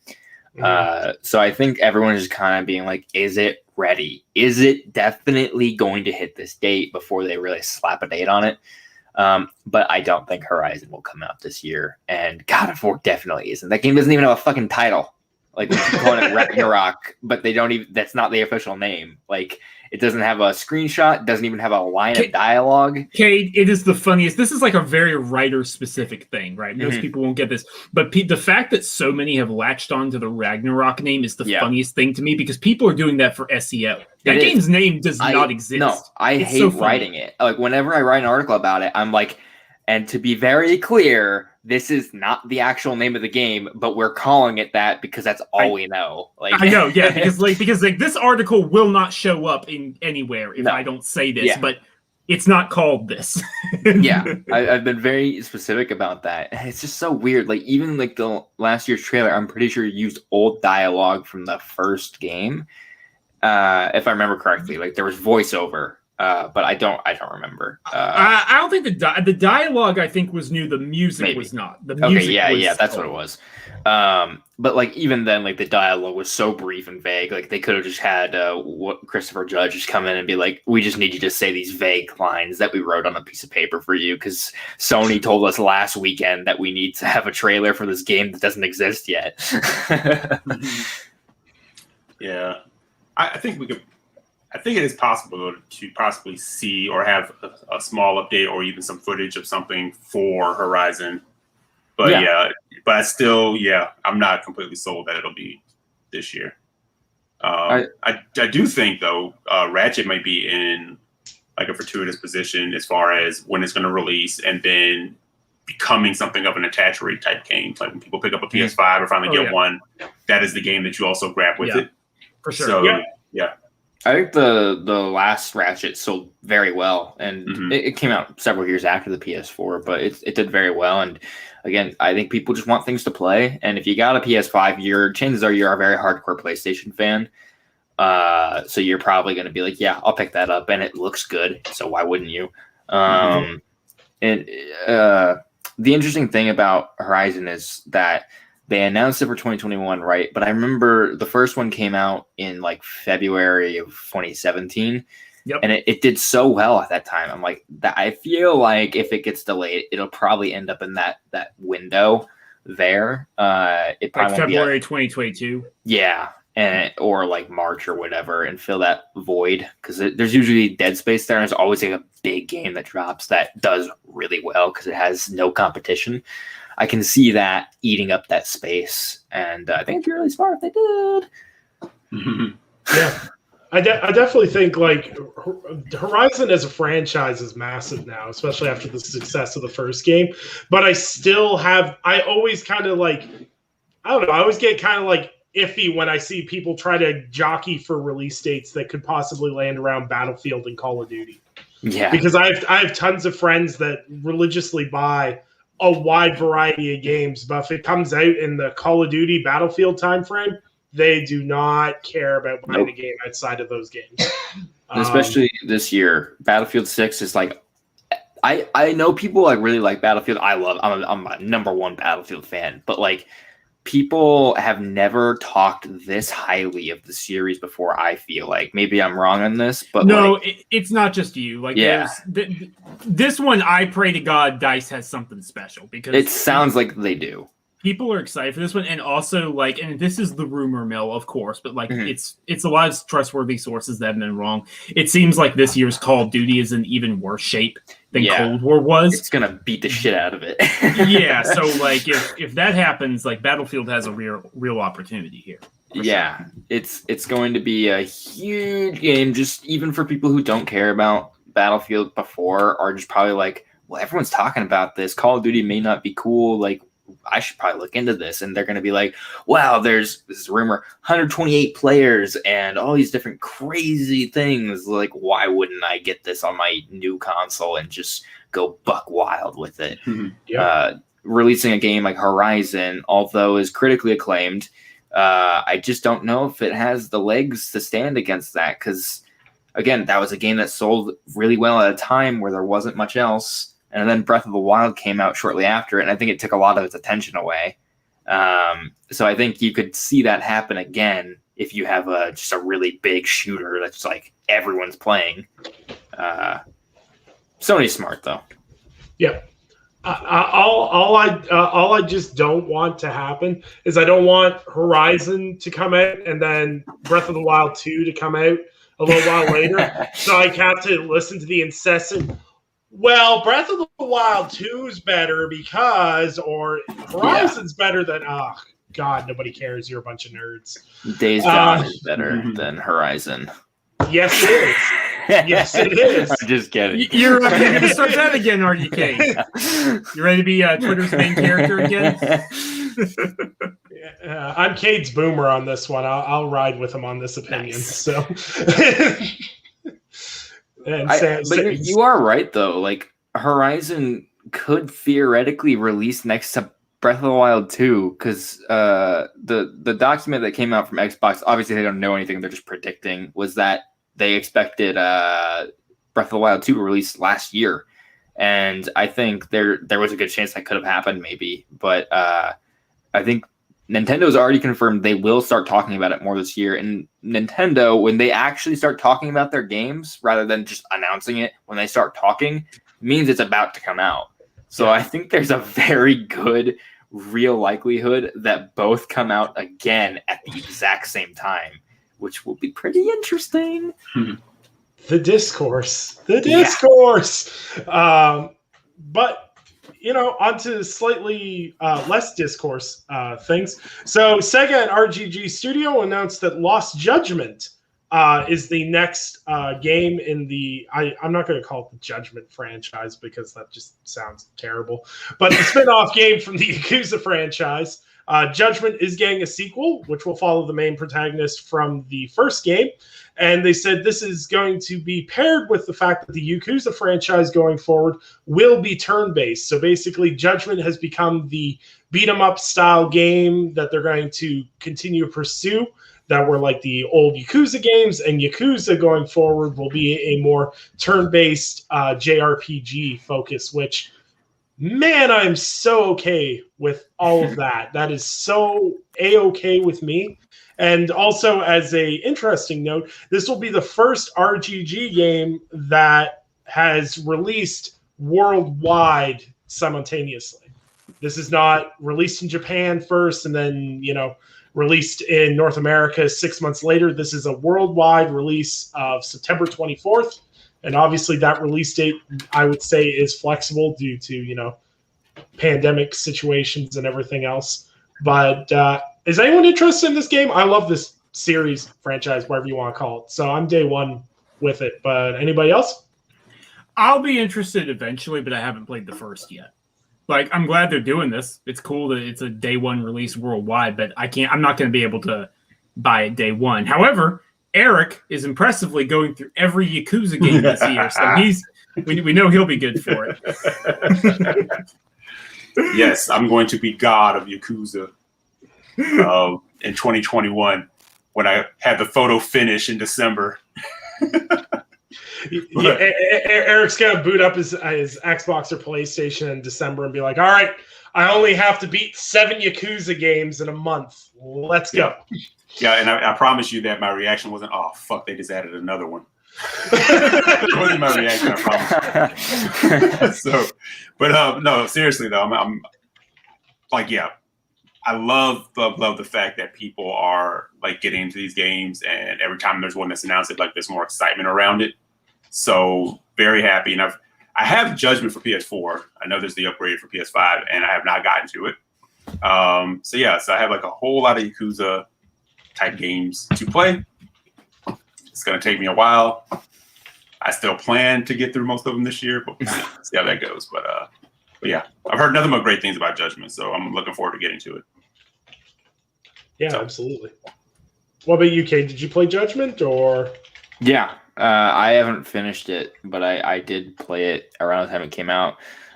So I think everyone is kind of being like, is it ready? Is it definitely going to hit this date before they really slap a date on it? But I don't think Horizon will come out this year, and God of War definitely isn't. That game doesn't even have a fucking title. Like we keep calling it Ragnarok, but they don't even. That's not the official name. Like it doesn't have a screenshot. Doesn't even have a line of dialogue. Cade, it is the funniest. This is like a very writer-specific thing, right? Most people won't get this, but the fact that so many have latched onto the Ragnarok name is the funniest thing to me because people are doing that for SEO. That game's name does not exist. No, I hate writing it. Like whenever I write an article about it, I'm like, and to be very clear, this is not the actual name of the game, but we're calling it that because that's all we know. Like I know, yeah, because this article will not show up in anywhere if I don't say this, but it's not called this. I've been very specific about that. It's just so weird. Like even like the last year's trailer, I'm pretty sure used old dialogue from the first game, if I remember correctly. Like there was voiceover. But I don't remember. I don't think the dialogue I think was new. The music was not. The music that's what it was. But like even then, like the dialogue was so brief and vague. Like they could have just had Christopher Judge just come in and be like, "We just need you to say these vague lines that we wrote on a piece of paper for you," because Sony told us last weekend that we need to have a trailer for this game that doesn't exist yet. Yeah, I think we could. I think it is possible to possibly see or have a small update or even some footage of something for Horizon. But but I still, I'm not completely sold that it'll be this year. I do think though, Ratchet might be in like a fortuitous position as far as when it's going to release and then becoming something of an attach rate type game. Like when people pick up a PS5 or finally get one, that is the game that you also grab with it. For sure. So, I think the last Ratchet sold very well, and it came out several years after the PS4, but it did very well. And again, I think people just want things to play. And if you got a PS5, chances are you're a very hardcore PlayStation fan. So you're probably going to be like, yeah, I'll pick that up, and it looks good. So why wouldn't you? And the interesting thing about Horizon is that they announced it for 2021, right? But I remember the first one came out in like February of 2017. Yep. And it did so well at that time. I'm like, I feel like if it gets delayed, it'll probably end up in that window there. It probably like February 2022. Yeah, or like March or whatever, and fill that void, because there's usually dead space there. And there's always like a big game that drops that does really well because it has no competition. I can see that eating up that space, and I think it'd be really smart if they did. Yeah. I definitely think like Horizon as a franchise is massive now, especially after the success of the first game. But I always kind of like, I don't know, I always get kind of like iffy when I see people try to jockey for release dates that could possibly land around Battlefield and Call of Duty. Yeah. Because I have tons of friends that religiously buy a wide variety of games, but if it comes out in the Call of Duty Battlefield timeframe, they do not care about buying a game outside of those games. Especially this year, Battlefield 6 is like, I know people like really like Battlefield. I'm a number one Battlefield fan, but like people have never talked this highly of the series before. I feel like maybe I'm wrong on this, but no, like, it's not just you. Like, yeah, this one, I pray to God DICE has something special, because it sounds like they do. People are excited for this one, and also like, and this is the rumor mill, of course, but like it's a lot of trustworthy sources that have been wrong. It seems like this year's Call of Duty is in even worse shape than Cold War was. It's gonna beat the shit out of it. Yeah, so like if that happens, like Battlefield has a real opportunity here. Yeah, sure. It's going to be a huge game, just even for people who don't care about Battlefield before, are just probably like, well, everyone's talking about this. Call of Duty may not be cool, like, I should probably look into this. And they're going to be like, wow, there's this rumor, 128 players and all these different crazy things. Like, why wouldn't I get this on my new console and just go buck wild with it? Yeah. Releasing a game like Horizon, although is critically acclaimed, I just don't know if it has the legs to stand against that. Because, again, that was a game that sold really well at a time where there wasn't much else. And then Breath of the Wild came out shortly after, and I think it took a lot of its attention away. So I think you could see that happen again if you have just a really big shooter that's like everyone's playing. Sony's smart, though. Yeah. All I just don't want to happen is I don't want Horizon to come out and then Breath of the Wild 2 to come out a little while later. So I have to listen to the incessant, well, Breath of the Wild 2 is better because, or Horizon's better than, God, nobody cares. You're a bunch of nerds. Days Gone is better than Horizon. Yes, it is. Yes, it is. I'm just kidding. You're going to start that again, are you, Cade? You ready to be Twitter's main character again? I'm Cade's boomer on this one. I'll ride with him on this opinion. Nice. So. But you are right, though. Like, Horizon could theoretically release next to Breath of the Wild 2, because the document that came out from Xbox, obviously they don't know anything, they're just predicting, was that they expected Breath of the Wild 2 to release last year. And I think there was a good chance that could have happened, maybe. But I think Nintendo's already confirmed they will start talking about it more this year. And Nintendo, when they actually start talking about their games, rather than just announcing it, when they start talking, means it's about to come out. So I think there's a very good real likelihood that both come out again at the exact same time, which will be pretty interesting. The discourse. But, onto slightly less discourse things. So Sega and RGG Studio announced that Lost Judgment is the next game in the, I'm not going to call it the Judgment franchise because that just sounds terrible, but the spin-off game from the Yakuza franchise. Judgment is getting a sequel, which will follow the main protagonist from the first game. And they said this is going to be paired with the fact that the Yakuza franchise going forward will be turn-based. So basically, Judgment has become the beat-em-up style game that they're going to continue to pursue, that were like the old Yakuza games. And Yakuza going forward will be a more turn-based JRPG focus, which man, I'm so okay with all of that. That is so A-okay with me. And also, as a interesting note, this will be the first RGG game that has released worldwide simultaneously. This is not released in Japan first and then, released in North America 6 months later. This is a worldwide release of September 24th. And obviously that release date, I would say, is flexible due to, pandemic situations and everything else. But is anyone interested in this game? I love this series, franchise, whatever you want to call it. So I'm day one with it. But anybody else? I'll be interested eventually, but I haven't played the first yet. Like, I'm glad they're doing this. It's cool that it's a day one release worldwide, but I'm not going to be able to buy it day one. However, Eric is impressively going through every Yakuza game this year, so we know he'll be good for it. Yes, I'm going to be God of Yakuza in 2021 when I have the photo finish in December. Yeah, Eric's gonna boot up his Xbox or PlayStation in December and be like, "All right, I only have to beat 7 Yakuza games in a month. Let's go." Yeah, and I promise you that my reaction wasn't, "Oh fuck, they just added another one." That wasn't my reaction. I promise. No, seriously though, I'm like, yeah, I love the fact that people are like getting into these games, and every time there's one that's announced, like there's more excitement around it. So very happy, and I have Judgment for PS4. I know there's the upgrade for PS5, and I have not gotten to it. So I have like a whole lot of Yakuza type games to play. It's gonna take me a while. I still plan to get through most of them this year, but we'll see how that goes. But yeah, I've heard nothing but great things about Judgment, so I'm looking forward to getting to it. Yeah, absolutely. What about you, Cade? Did you play Judgment or? Yeah, I haven't finished it, but I did play it around the time it came out.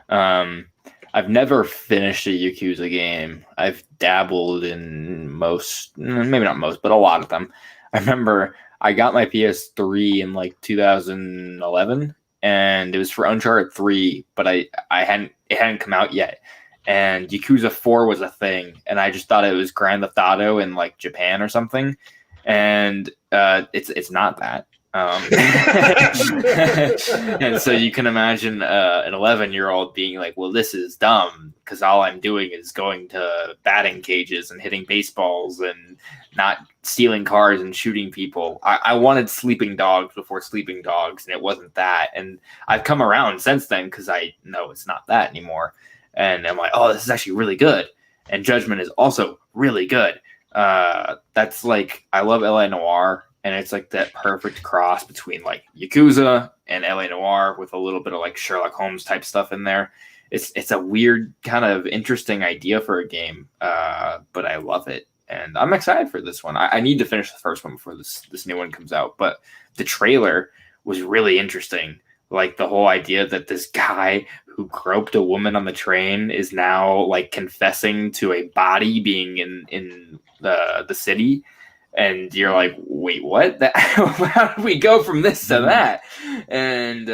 I've never finished a Yakuza game. I've dabbled in most, maybe not most, but a lot of them. I remember I got my PS3 in like 2011, and it was for Uncharted 3, but it hadn't come out yet. And Yakuza 4 was a thing, and I just thought it was Grand Theft Auto in like Japan or something. And it's not that. And so you can imagine an 11-year-old being like, well, this is dumb because all I'm doing is going to batting cages and hitting baseballs and not stealing cars and shooting people. I wanted Sleeping Dogs before Sleeping Dogs, and it wasn't that. And I've come around since then because I know it's not that anymore. And I'm like, oh, this is actually really good. And Judgment is also really good. That's like, I love LA Noire. And it's like that perfect cross between like Yakuza and LA Noire with a little bit of like Sherlock Holmes type stuff in there. It's a weird kind of interesting idea for a game, but I love it. And I'm excited for this one. I need to finish the first one before this new one comes out. But the trailer was really interesting. Like the whole idea that this guy who groped a woman on the train is now like confessing to a body being in the city. And you're like, wait, what? How did we go from this to that? And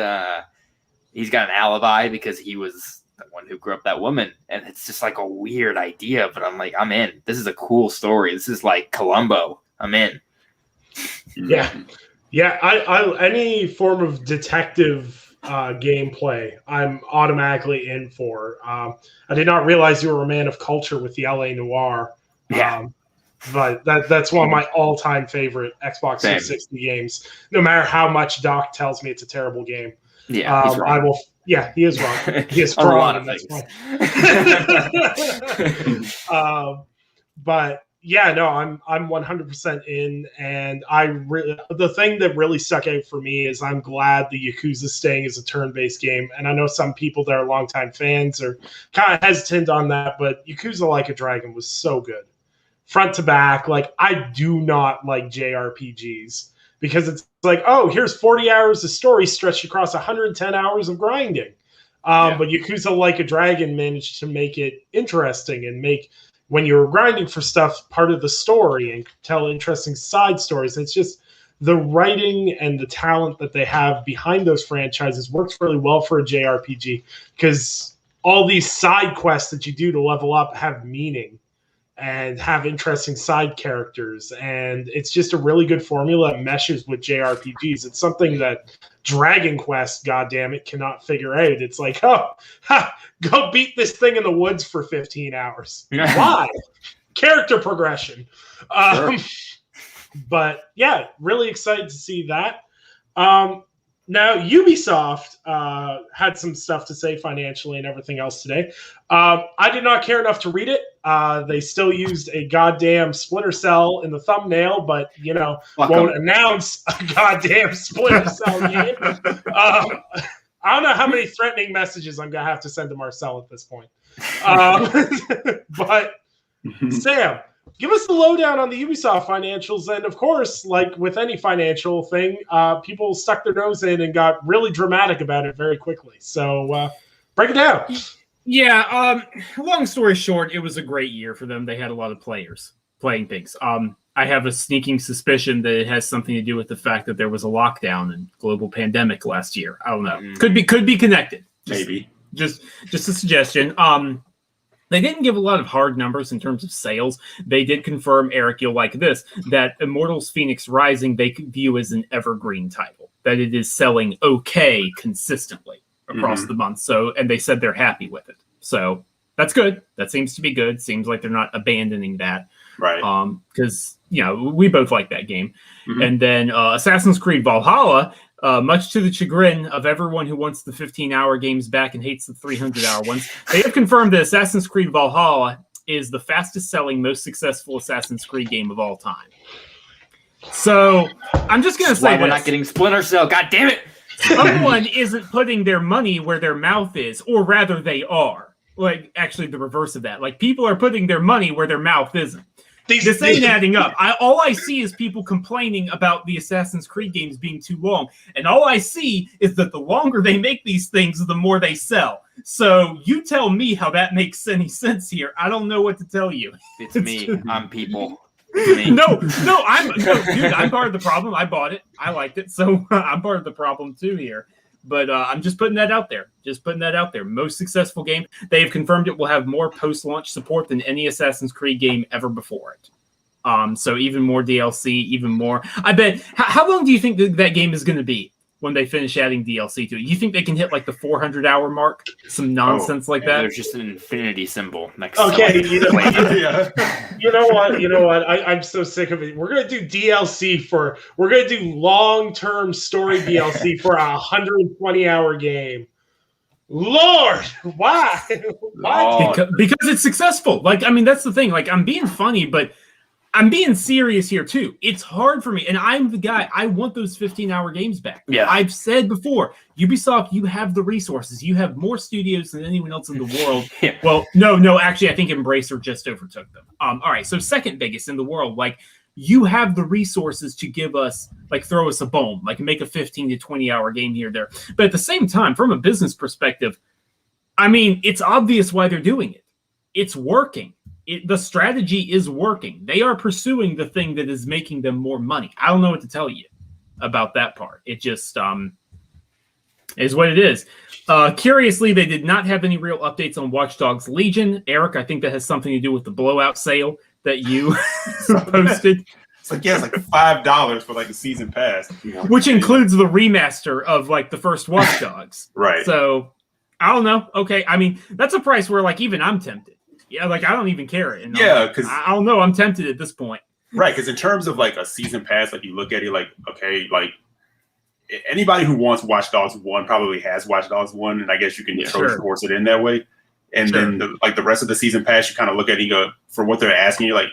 he's got an alibi because he was the one who grew up that woman. And it's just like a weird idea. But I'm like, I'm in. This is a cool story. This is like Columbo. I'm in. Yeah. Yeah. I any form of detective gameplay, I'm automatically in for. I did not realize you were a man of culture with the LA Noire. Yeah. But that's one of my all-time favorite Xbox 360 games. No matter how much Doc tells me it's a terrible game, yeah, he's wrong. I will. Yeah, he is wrong. He is fraud, and that's fine. But yeah, no, I'm 100% in, and the thing that really stuck out for me is I'm glad the Yakuza is staying as a turn-based game, and I know some people that are longtime fans are kind of hesitant on that, but Yakuza Like a Dragon was so good. Front to back, like I do not like JRPGs because it's like, oh, here's 40 hours of story stretched across 110 hours of grinding. But Yakuza Like a Dragon managed to make it interesting and make when you're grinding for stuff part of the story and tell interesting side stories. It's just the writing and the talent that they have behind those franchises works really well for a JRPG because all these side quests that you do to level up have meaning and have interesting side characters. And it's just a really good formula that meshes with JRPGs. It's something that Dragon Quest, goddammit, cannot figure out. It's like, go beat this thing in the woods for 15 hours. Why? Character progression. Sure. But yeah, really excited to see that. Now, Ubisoft had some stuff to say financially and everything else today. I did not care enough to read it. They still used a goddamn Splinter Cell in the thumbnail, but, won't announce a goddamn Splinter Cell game. I don't know how many threatening messages I'm going to have to send to Marcel at this point. But, Sam, give us the lowdown on the Ubisoft financials. And of course, like with any financial thing, people stuck their nose in and got really dramatic about it very quickly. So break it down. Yeah. Long story short, it was a great year for them. They had a lot of players playing things. I have a sneaking suspicion that it has something to do with the fact that there was a lockdown and global pandemic last year. I don't know. Could be connected. Maybe. Just a suggestion. They didn't give a lot of hard numbers in terms of sales. They did confirm, Eric, you'll like this, that Immortals Phoenix Rising they could view as an evergreen title, that it is selling okay consistently across the month. So, and they said they're happy with it. So that's good. That seems to be good. Seems like they're not abandoning that. Right. Because, we both like that game. And then Assassin's Creed Valhalla, much to the chagrin of everyone who wants the 15-hour games back and hates the 300-hour ones, they have confirmed that Assassin's Creed Valhalla is the fastest-selling, most successful Assassin's Creed game of all time. So I'm just going to say why we're not getting Splinter Cell. God damn it! Someone isn't putting their money where their mouth is, or rather they are. Like, actually, the reverse of that. Like, people are putting their money where their mouth isn't. This ain't adding up. All I see is people complaining about the Assassin's Creed games being too long. And all I see is that the longer they make these things, the more they sell. So you tell me how that makes any sense here. I don't know what to tell you. It's me. I'm people. No, dude, I'm part of the problem. I bought it. I liked it. So I'm part of the problem too here. But I'm just putting that out there. Most successful game. They have confirmed it will have more post-launch support than any Assassin's Creed game ever before it. So even more DLC, even more. I bet. How long do you think that game is going to be when they finish adding DLC to it? You think they can hit like the 400-hour mark? Some nonsense like that? There's just an infinity symbol next to Yeah. You know what? I'm so sick of it. We're going to do DLC we're going to do long-term story DLC for a 120-hour game. Lord, why? Why? Because it's successful. Like, I mean, that's the thing. Like, I'm being funny, but I'm being serious here too. It's hard for me, and I'm the guy. I want those 15-hour games back. Yeah, I've said before, Ubisoft, you have the resources. You have more studios than anyone else in the world. Yeah. Well, no, actually, I think Embracer just overtook them. All right, so second biggest in the world. Like, you have the resources to give us, like, throw us a bone, like, make a 15 to 20-hour game here, there. But at the same time, from a business perspective, I mean, it's obvious why they're doing it. It's working. The strategy is working. They are pursuing the thing that is making them more money. I don't know what to tell you about that part. It just is what it is. Curiously, they did not have any real updates on Watch Dogs Legion. Eric, I think that has something to do with the blowout sale that you posted. It's like $5 for like the season pass, which includes the remaster of like the first Watch Dogs. Right. So I don't know. Okay, I mean that's a price where like even I'm tempted. Yeah, like I don't even care. And because I don't know. I'm tempted at this point. Right, because in terms of like a season pass, like you look at it, like okay, like anybody who wants Watch Dogs 1 probably has Watch Dogs 1, and I guess you can force it in that way. And then the rest of the season pass, you kind of look at it, you go for what they're asking, you're like,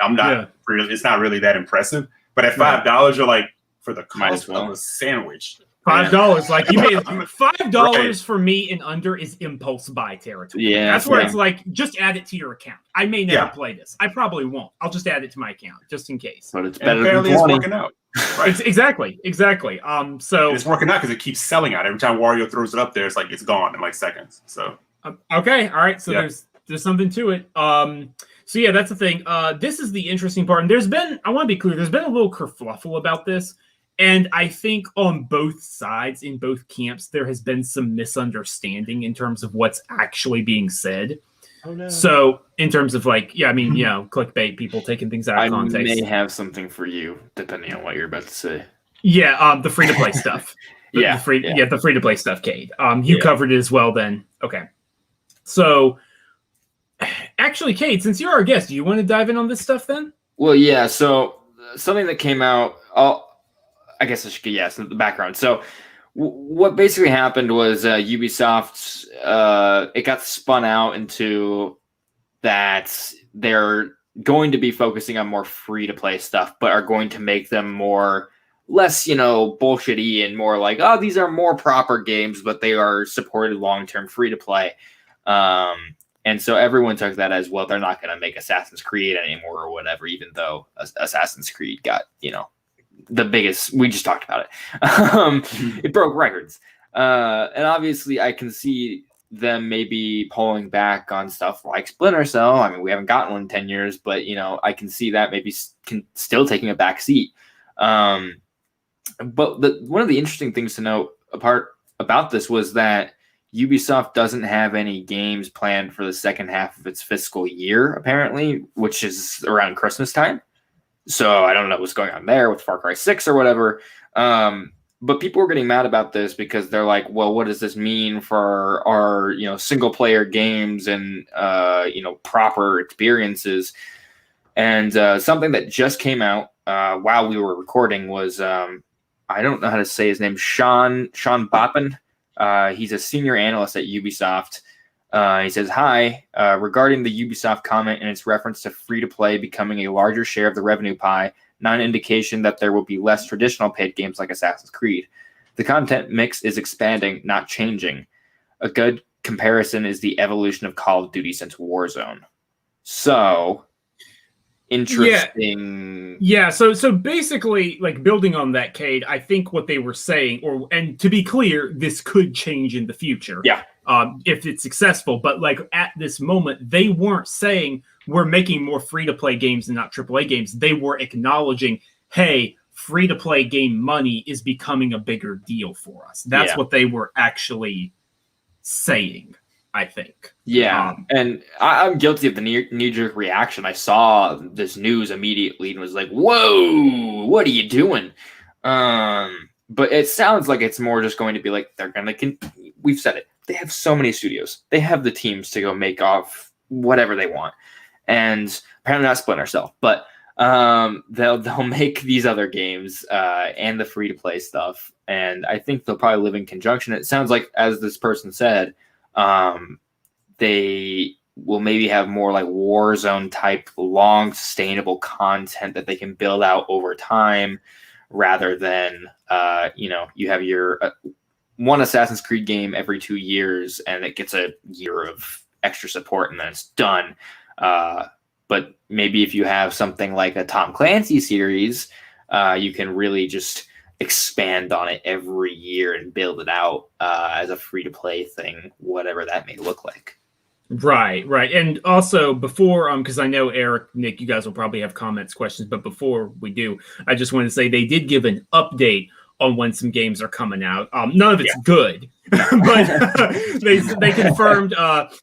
I'm not really. It's not really that impressive. But at $5, you're like for the cost of a sandwich. $5, like you made $5 for me and under is impulse buy territory. Yeah, that's where it's like just add it to your account. I may never play this. I probably won't. I'll just add it to my account just in case. But it's better than 20. It's working out. Right. Exactly. So and it's working out because it keeps selling out. Every time Wario throws it up there, it's like it's gone in like seconds. So okay, all right. So there's something to it. So yeah, that's the thing. This is the interesting part. And I want to be clear, there's been a little kerfluffle about this. And I think on both sides, in both camps, there has been some misunderstanding in terms of what's actually being said. Oh, no. So in terms of clickbait, people taking things out of context. I may have something for you, depending on what you're about to say. Yeah, the free-to-play stuff. The free-to-play stuff, Cade. You covered it as well then. Okay. So, actually, Cade, since you're our guest, do you want to dive in on this stuff then? Well, yeah, so something that came out, I guess I should get, the background. So what basically happened was Ubisoft, it got spun out into that they're going to be focusing on more free-to-play stuff, but are going to make them less, bullshitty and more like, oh, these are more proper games, but they are supported long-term free-to-play. And so everyone took that as, well, they're not going to make Assassin's Creed anymore or whatever, even though Assassin's Creed got, the biggest, we just talked about it. It broke records. And obviously I can see them maybe pulling back on stuff like Splinter Cell. I mean, we haven't gotten one in 10 years, but, I can see that maybe still taking a back seat. But one of the interesting things to note about this was that Ubisoft doesn't have any games planned for the second half of its fiscal year, apparently, which is around Christmas time. So I don't know what's going on there with Far Cry 6 or whatever. But people were getting mad about this because they're like, well, what does this mean for our, single player games and, proper experiences? And something that just came out while we were recording was, I don't know how to say his name, Sean Boppen. He's a senior analyst at Ubisoft. He says, hi, regarding the Ubisoft comment and its reference to free-to-play becoming a larger share of the revenue pie, not an indication that there will be less traditional paid games like Assassin's Creed. The content mix is expanding, not changing. A good comparison is the evolution of Call of Duty since Warzone. So, interesting. Yeah. So basically, like, building on that, Cade, I think what they were saying, and to be clear, this could change in the future. Yeah. If it's successful, but like at this moment, they weren't saying we're making more free-to-play games and not AAA games. They were acknowledging, hey, free-to-play game money is becoming a bigger deal for us. That's what they were actually saying, I think. Yeah, and I'm guilty of the knee-jerk reaction. I saw this news immediately and was like, whoa, what are you doing? But it sounds like it's more just going to be like, they're going to, we've said it, they have so many studios. They have the teams to go make off whatever they want. And apparently not Splinter Cell, but they'll make these other games and the free-to-play stuff. And I think they'll probably live in conjunction. It sounds like, as this person said, they will maybe have more like Warzone type long sustainable content that they can build out over time rather than, you have your one Assassin's Creed game every 2 years and it gets a year of extra support and then it's done. But maybe if you have something like a Tom Clancy series, you can really just expand on it every year and build it out as a free-to-play thing, whatever that may look like. Right. And also before, because I know Eric, Nick, you guys will probably have comments, questions, but before we do, I just want to say they did give an update on when some games are coming out. None of it's good, but they confirmed,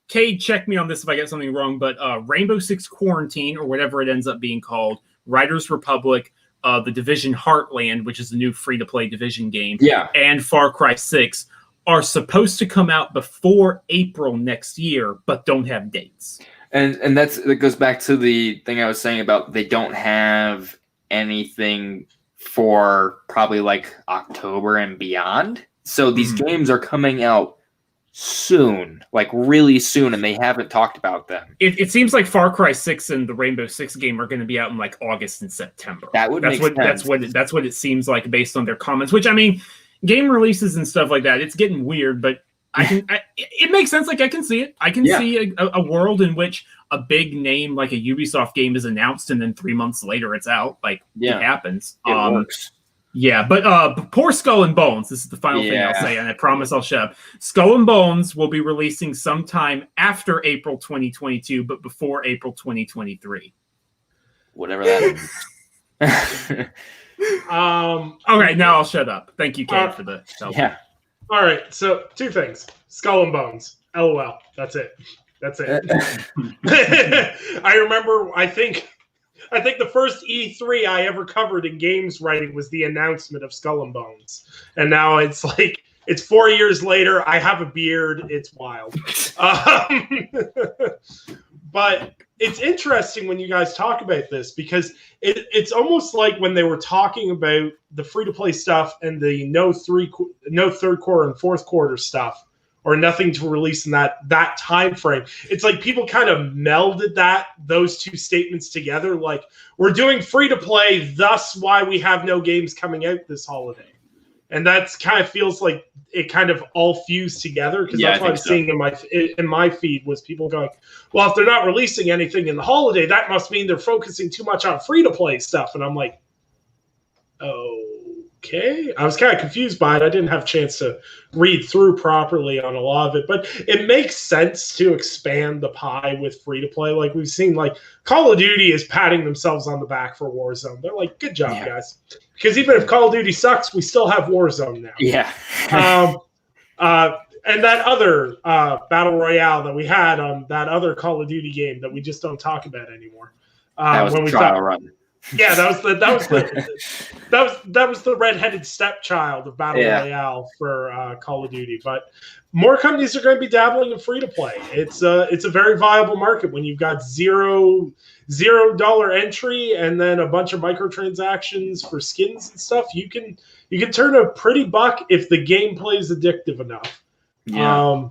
Cade, check me on this if I get something wrong, but Rainbow Six Quarantine, or whatever it ends up being called, Riders Republic, the Division Heartland, which is the new free-to-play Division game, and Far Cry 6 are supposed to come out before April next year, but don't have dates. And that goes back to the thing I was saying about they don't have anything for probably like October and beyond. So these games are coming out soon, like really soon, and they haven't talked about them. It seems like Far Cry 6 and the Rainbow Six game are going to be out in like August and September. That's what it seems like based on their comments, which I mean, game releases and stuff like that, it's getting weird, but it makes sense. Like I can see it. I can see a world in which a big name like a Ubisoft game is announced and then 3 months later it's out. Like it happens. It works. Yeah, but poor Skull and Bones. This is the final thing I'll say, and I promise I'll shut up. Skull and Bones will be releasing sometime after April 2022, but before April 2023. Whatever that is. Okay, now I'll shut up. Thank you, Cade, for the help. Yeah. All right, so 2 things. Skull and Bones. LOL. That's it. I remember, I think the first E3 I ever covered in games writing was the announcement of Skull and Bones. And now it's like, it's 4 years later. I have a beard. It's wild. But it's interesting when you guys talk about this because it's almost like when they were talking about the free-to-play stuff and the no third quarter and fourth quarter stuff, or nothing to release in that time frame. It's like people kind of melded those two statements together. Like, we're doing free-to-play, thus why we have no games coming out this holiday. And that's kind of feels like it kind of all fused together, because that's what I'm seeing in my feed was people going, well, if they're not releasing anything in the holiday, that must mean they're focusing too much on free-to-play stuff. And I'm like, okay. I was kind of confused by it. I didn't have a chance to read through properly on a lot of it, but it makes sense to expand the pie with free-to-play. Like we've seen, like Call of Duty is patting themselves on the back for Warzone. They're like, good job, guys. Because even if Call of Duty sucks, we still have Warzone now. Yeah. And that other Battle Royale that we had on that other Call of Duty game that we just don't talk about anymore. That was a trial run. Yeah, that was the redheaded stepchild of Battle Royale for Call of Duty. But more companies are going to be dabbling in free to play. It's a very viable market when you've got $0 entry and then a bunch of microtransactions for skins and stuff. You can turn a pretty buck if the gameplay is addictive enough. Yeah.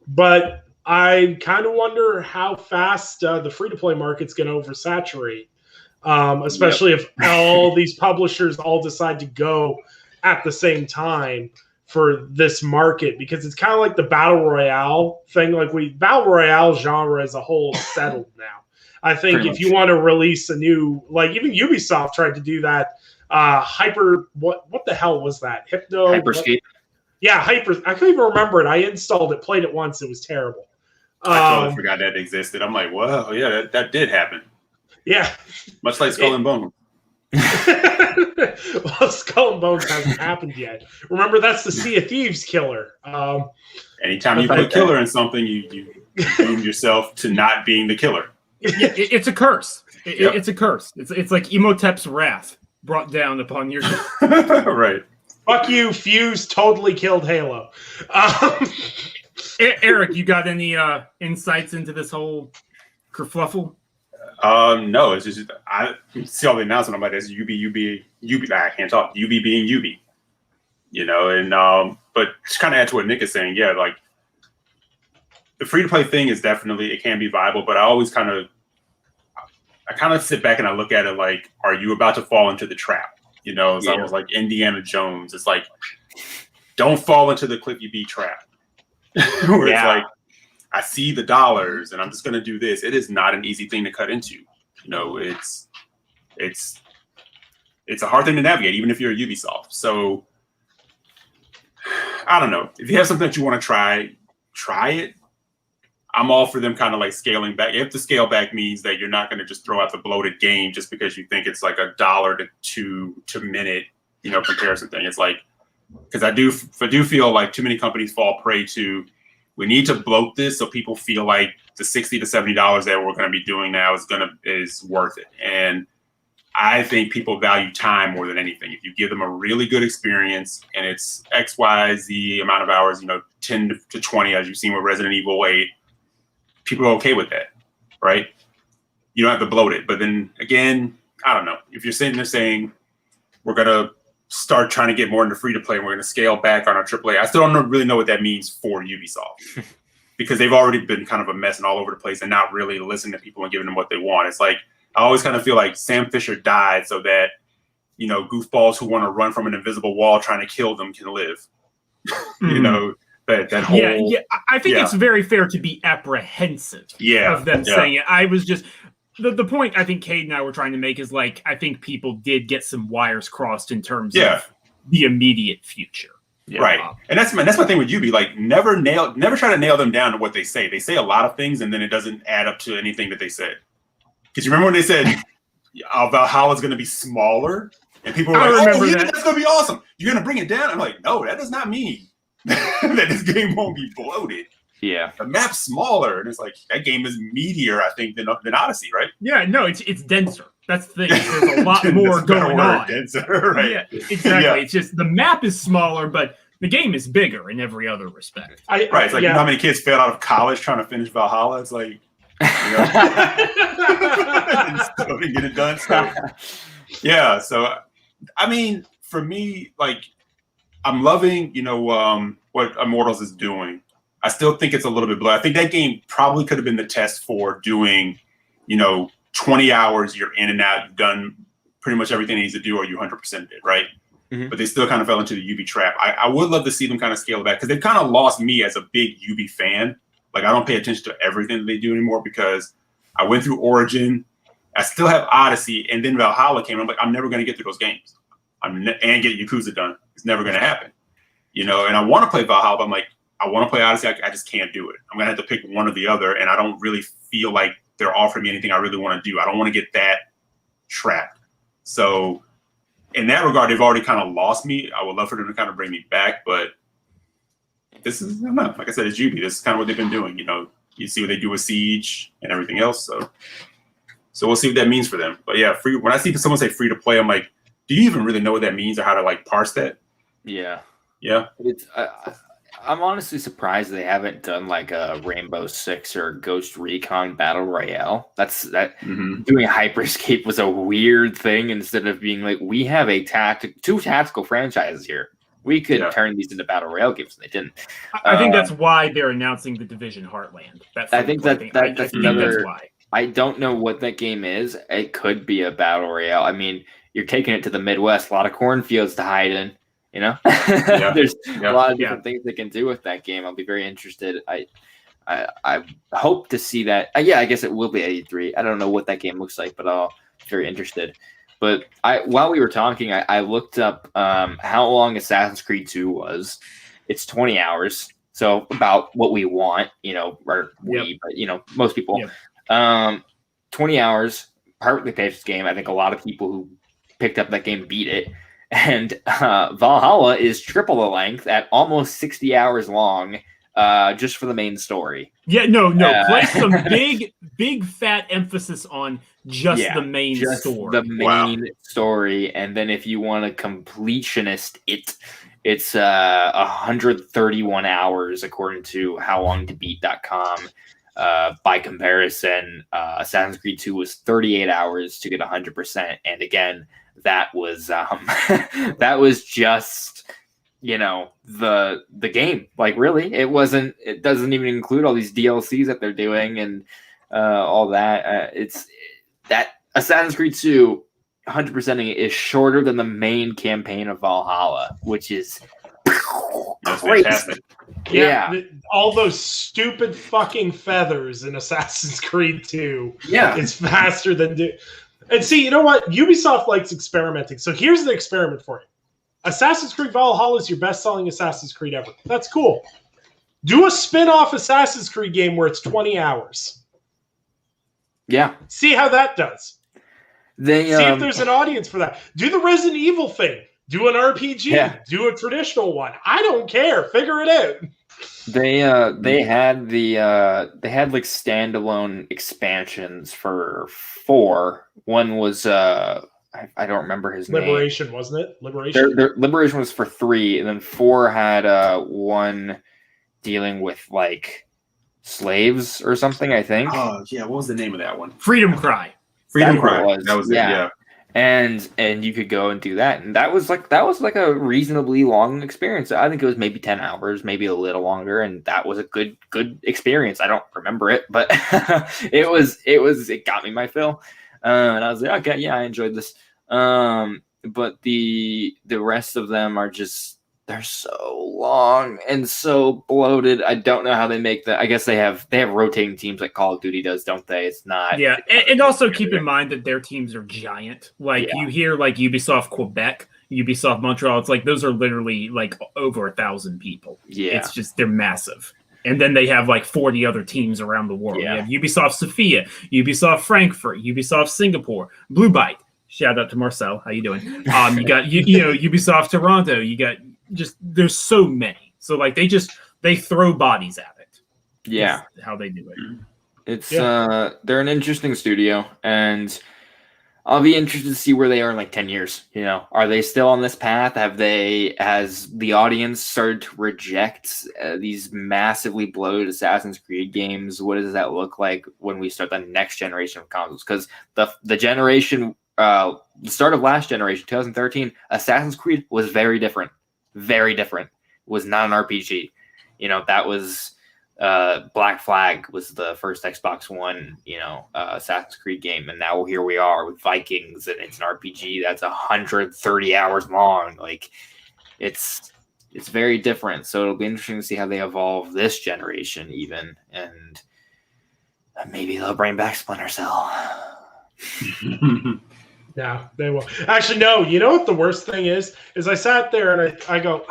But I kind of wonder how fast the free to play market's going to oversaturate. Especially if all these publishers all decide to go at the same time for this market, because it's kind of like the Battle Royale thing. Like Battle Royale genre as a whole is settled now. I think if you want to release a new, like even Ubisoft tried to do that. What the hell was that? Hyperscape. I couldn't even remember it. I installed it, played it once. It was terrible. I totally forgot that existed. I'm like, whoa, yeah, that did happen. Yeah. Much like Skull and Bones. Well, Skull and Bones hasn't happened yet. Remember, that's the Sea of Thieves killer. Anytime you put killer in something, you doom yourself to not being the killer. It's a curse. It's a curse. It's like Imhotep's wrath brought down upon your Right. Fuck you, Fuse totally killed Halo. Eric, you got any insights into this whole kerfluffle? No, it's just I see all the announcement. I'm like, it's UB. I can't talk. UB being UB, and but just kind of add to what Nick is saying. Yeah, like the free to play thing is definitely, it can be viable, but I always kind of sit back and I look at it like, are you about to fall into the trap? It's almost like Indiana Jones. It's like, don't fall into the Cliffy B trap. Where it's like, I see the dollars and I'm just going to do this. It is not an easy thing to cut into. It's a hard thing to navigate, even if you're a Ubisoft. So I don't know. If you have something that you want to try it. I'm all for them kind of like scaling back. If the scale back means that you're not going to just throw out the bloated game just because you think it's like $1 to minute, comparison thing. It's like, because I do feel like too many companies fall prey to, we need to bloat this so people feel like the $60 to $70 that we're going to be doing now is worth it. And I think people value time more than anything. If you give them a really good experience and it's X, Y, Z amount of hours, 10 to 20, as you've seen with Resident Evil 8, people are okay with that, right? You don't have to bloat it. But then again, I don't know. If you're sitting there saying, we're going to start trying to get more into free to play and we're going to scale back on our AAA, I still don't really know what that means for Ubisoft because they've already been kind of a mess and all over the place and not really listening to people and giving them what they want. It's like, I always kind of feel like Sam Fisher died so that, goofballs who want to run from an invisible wall trying to kill them can live. That whole, I think it's very fair to be apprehensive of them saying it. I was just the point I think Cade and I were trying to make is like, I think people did get some wires crossed in terms of the immediate future. Right. And that's my thing with UB. Like never try to nail them down to what they say. They say a lot of things and then it doesn't add up to anything that they said. Because you remember when they said Valhalla is going to be smaller? And people were like, "Oh, yeah, that's gonna be awesome. You're gonna bring it down." I'm like, "No, that does not mean that this game won't be bloated." Yeah, the map's smaller, and it's like that game is meatier, I think, than Odyssey, right? Yeah, no, it's denser. That's the thing. There's a lot more going on. Denser, right? Yeah, exactly. Yeah. It's just the map is smaller, but the game is bigger in every other respect. Right. It's like you know how many kids failed out of college trying to finish Valhalla. It's like, you know, and still didn't get it done. So yeah. So I mean, for me, like, I'm loving, you know, what Immortals is doing. I still think it's a little bit blurry. I think that game probably could have been the test for doing, you know, 20 hours, you're in and out, you've done pretty much everything it needs to do, or you 100% did, right? Mm-hmm. But they still kind of fell into the Ubi trap. I would love to see them kind of scale it back, because they've kind of lost me as a big Ubi fan. Like, I don't pay attention to everything that they do anymore, because I went through Origin, I still have Odyssey, and then Valhalla came. I'm like, I'm never going to get through those games. And get Yakuza done. It's never going to happen. You know, and I want to play Valhalla, but I'm like, I want to play Odyssey. I just can't do it. I'm going to have to pick one or the other, and I don't really feel like they're offering me anything I really want to do. I don't want to get that trapped. So in that regard, they've already kind of lost me. I would love for them to kind of bring me back, but this is, I don't know, like I said, it's Ubi. This is kind of what they've been doing. You know, you see what they do with Siege and everything else. So we'll see what that means for them. But yeah, free. When I see someone say free to play, I'm like, do you even really know what that means or how to like parse that? Yeah. Yeah. It's I'm honestly surprised they haven't done like a Rainbow Six or Ghost Recon Battle Royale. Doing Hyperscape was a weird thing, instead of being like, we have two tactical franchises here. We could turn these into Battle Royale games, and they didn't. I think that's why they're announcing the Division Heartland. That's why. I don't know what that game is. It could be a Battle Royale. I mean, you're taking it to the Midwest, a lot of cornfields to hide in. You know, there's a lot of different things they can do with that game. I'll be very interested. I hope to see that. I guess it will be at E3. I don't know what that game looks like, but I'll be very interested. But while we were talking, I looked up how long Assassin's Creed 2 was. It's 20 hours, so about what we want. You know, but you know, most people. 20 hours, perfectly paced game. I think a lot of people who picked up that game beat it. And Valhalla is triple the length at almost 60 hours long, just for the main story. Yeah, no. Place some big fat emphasis on just the main story. The main story. And then if you want a completionist, it's 131 hours, according to howlongtobeat.com. By comparison, Assassin's Creed 2 was 38 hours to get 100%. And again, that was just, you know, the game. Like, really, it doesn't even include all these DLCs that they're doing and all that. It's that Assassin's Creed 2 100%ing is shorter than the main campaign of Valhalla, which is fantastic. Yeah. All those stupid fucking feathers in Assassin's Creed 2. Yeah. It's faster than... And see, you know what? Ubisoft likes experimenting. So here's the experiment for you. Assassin's Creed Valhalla is your best-selling Assassin's Creed ever. That's cool. Do a spin-off Assassin's Creed game where it's 20 hours. Yeah. See how that does. See if there's an audience for that. Do the Resident Evil thing. Do an RPG. Yeah. Do a traditional one. I don't care. Figure it out. They had like standalone expansions for 4. One was I don't remember his name. Liberation, wasn't it? Liberation. Their Liberation was for 3, and then 4 had one dealing with like slaves or something, I think. Oh yeah, what was the name of that one? Freedom Cry. Freedom Cry. That was it. Yeah. And you could go and do that, and that was like a reasonably long experience. I think it was maybe 10 hours, maybe a little longer, and that was a good experience. I don't remember it, but it got me my fill, and I was like, okay, yeah, I enjoyed this. But the rest of them are just, they're so long and so bloated. I don't know how they make that. I guess they have rotating teams like Call of Duty does, don't they? It's not. Yeah, and also keep in mind that their teams are giant. Like you hear like Ubisoft Quebec, Ubisoft Montreal. It's like those are literally like over 1,000 people. Yeah, it's just, they're massive. And then they have like 40 other teams around the world. Yeah. You have Ubisoft Sofia, Ubisoft Frankfurt, Ubisoft Singapore, Blue Byte, Shout out to Marcel. How you doing? You got Ubisoft Toronto. You got there's so many. So like they throw bodies at it. Yeah, that's how they do it. It's they're an interesting studio, and I'll be interested to see where they are in like 10 years. Are they still on this path? Has the audience started to reject these massively bloated Assassin's Creed games? What does that look like when we start the next generation of consoles? Because the generation, the start of last generation, 2013, Assassin's Creed was very different. Very different. It was not an RPG. That was Black Flag was the first Xbox One, Assassin's Creed game, and now here we are with Vikings, and it's an RPG that's 130 hours long. Like, it's very different. So it'll be interesting to see how they evolve this generation, even, and maybe they'll bring back Splinter Cell. Yeah, they will. Actually, no. You know what the worst thing is? I sat there and I go,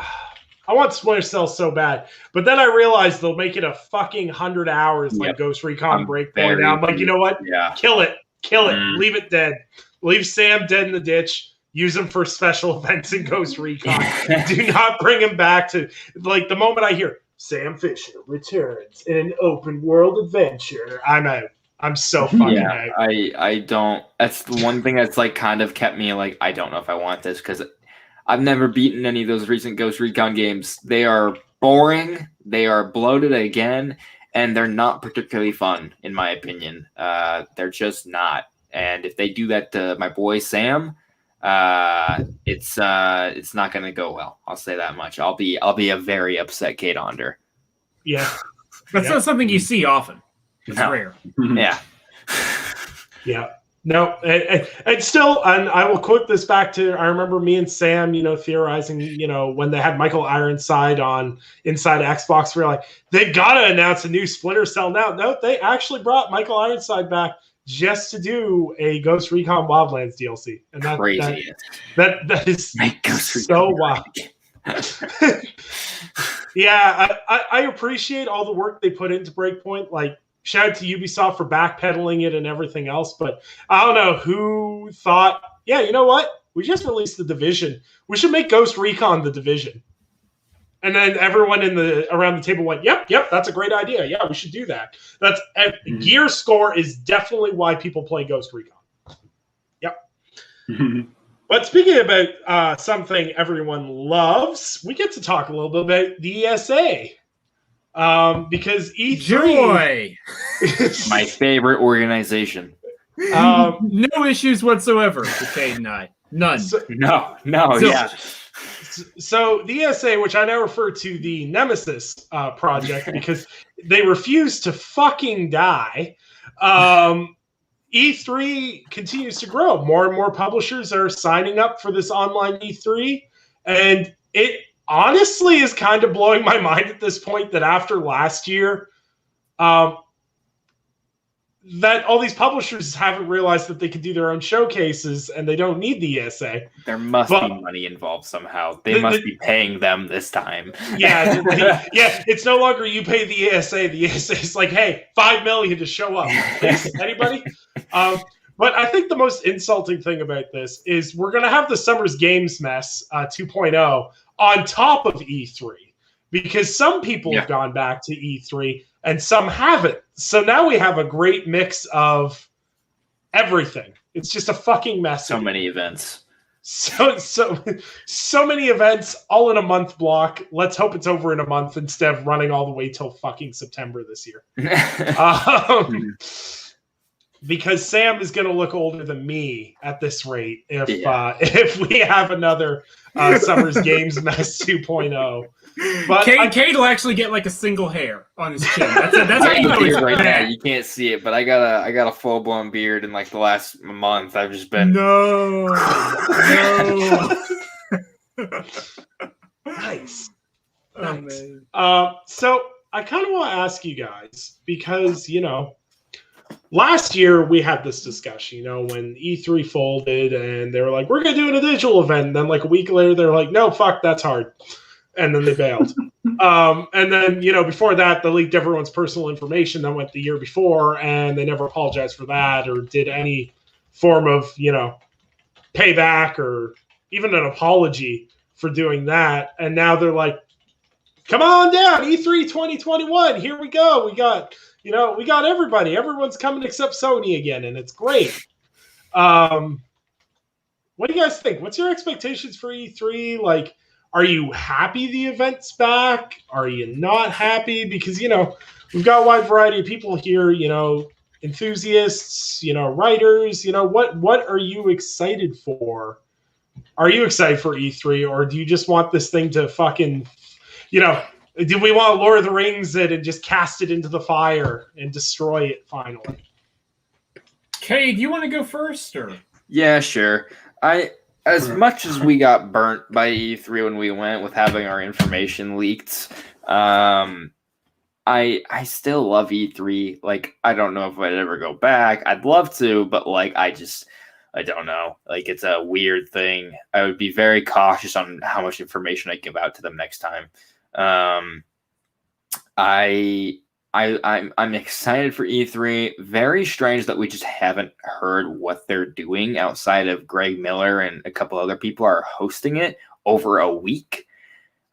I want Splinter Cell so bad. But then I realized they'll make it a fucking 100 hours like Ghost Recon Breakpoint. Now I'm like, you know what? Yeah. Kill it. Leave it dead. Leave Sam dead in the ditch. Use him for special events in Ghost Recon. Do not bring him back to, like, the moment I hear Sam Fisher returns in an open world adventure, I'm out. I'm so fucking out. I don't. That's the one thing that's like kind of kept me like, I don't know if I want this, because I've never beaten any of those recent Ghost Recon games. They are boring. They are bloated again, and they're not particularly fun, in my opinion. They're just not. And if they do that to my boy Sam, it's not going to go well. I'll say that much. I'll be a very upset Cade Onder. Yeah, that's not something you see often. It's rare. Yeah. Yeah. No, and still, and I will quote this back to, I remember me and Sam, theorizing, when they had Michael Ironside on Inside Xbox, we were like, they got to announce a new Splinter Cell now. No, they actually brought Michael Ironside back just to do a Ghost Recon Wildlands DLC. And that, crazy. That is so wild. Yeah, I appreciate all the work they put into Breakpoint. Like, shout out to Ubisoft for backpedaling it and everything else. But I don't know who thought, yeah, you know what? We just released The Division. We should make Ghost Recon The Division. And then everyone around the table went, yep, that's a great idea. Yeah, we should do that. That's Gear score is definitely why people play Ghost Recon. Yep. But speaking about something everyone loves, we get to talk a little bit about the ESA. Because E3... Joy! My favorite organization. No issues whatsoever with Cade and I. None. So the ESA, which I now refer to the Nemesis project because they refuse to fucking die, E3 continues to grow. More and more publishers are signing up for this online E3, and it honestly is kind of blowing my mind at this point that after last year, that all these publishers haven't realized that they can do their own showcases and they don't need the ESA. There must be money involved somehow. They must be paying them this time. Yeah, it's no longer you pay the ESA. The ESA is like, hey, $5 million to show up. Anybody? But I think the most insulting thing about this is we're going to have the Summer's Games Mess 2.0 on top of E3 because some people have gone back to E3 and some haven't. So now we have a great mix of everything. It's just a fucking mess. So many events. So many events all in a month block. Let's hope it's over in a month instead of running all the way till fucking September this year. Because Sam is going to look older than me at this rate if we have another Summer's Games Mess 2.0. But Cade will actually get like a single hair on his chin. That's how you know he's right now. You can't see it, but I got a full blown beard in like the last month. I've just been nice. So I kind of want to ask you guys because last year we had this discussion, when E3 folded and they were like, we're going to do a digital event. And then like a week later, they're like, no, fuck, that's hard. And then they bailed. And then, before that, they leaked everyone's personal information that went the year before, and they never apologized for that or did any form of, payback or even an apology for doing that. And now they're like, come on down, E3 2021. Here we go. We got everybody. Everyone's coming except Sony again, and it's great. What do you guys think? What's your expectations for E3? Like, are you happy the event's back? Are you not happy? Because, we've got a wide variety of people here, enthusiasts, writers, what are you excited for? Are you excited for E3, or do you just want this thing to fucking, do we want Lord of the Rings it and just cast it into the fire and destroy it finally? Cade, do you want to go first, or? Yeah, sure. As much as we got burnt by E3 when we went with having our information leaked, I still love E3. Like, I don't know if I'd ever go back. I'd love to, but like, I don't know. Like, it's a weird thing. I would be very cautious on how much information I give out to them next time. I'm excited for E3. Very strange that we just haven't heard what they're doing outside of Greg Miller and a couple other people are hosting it over a week.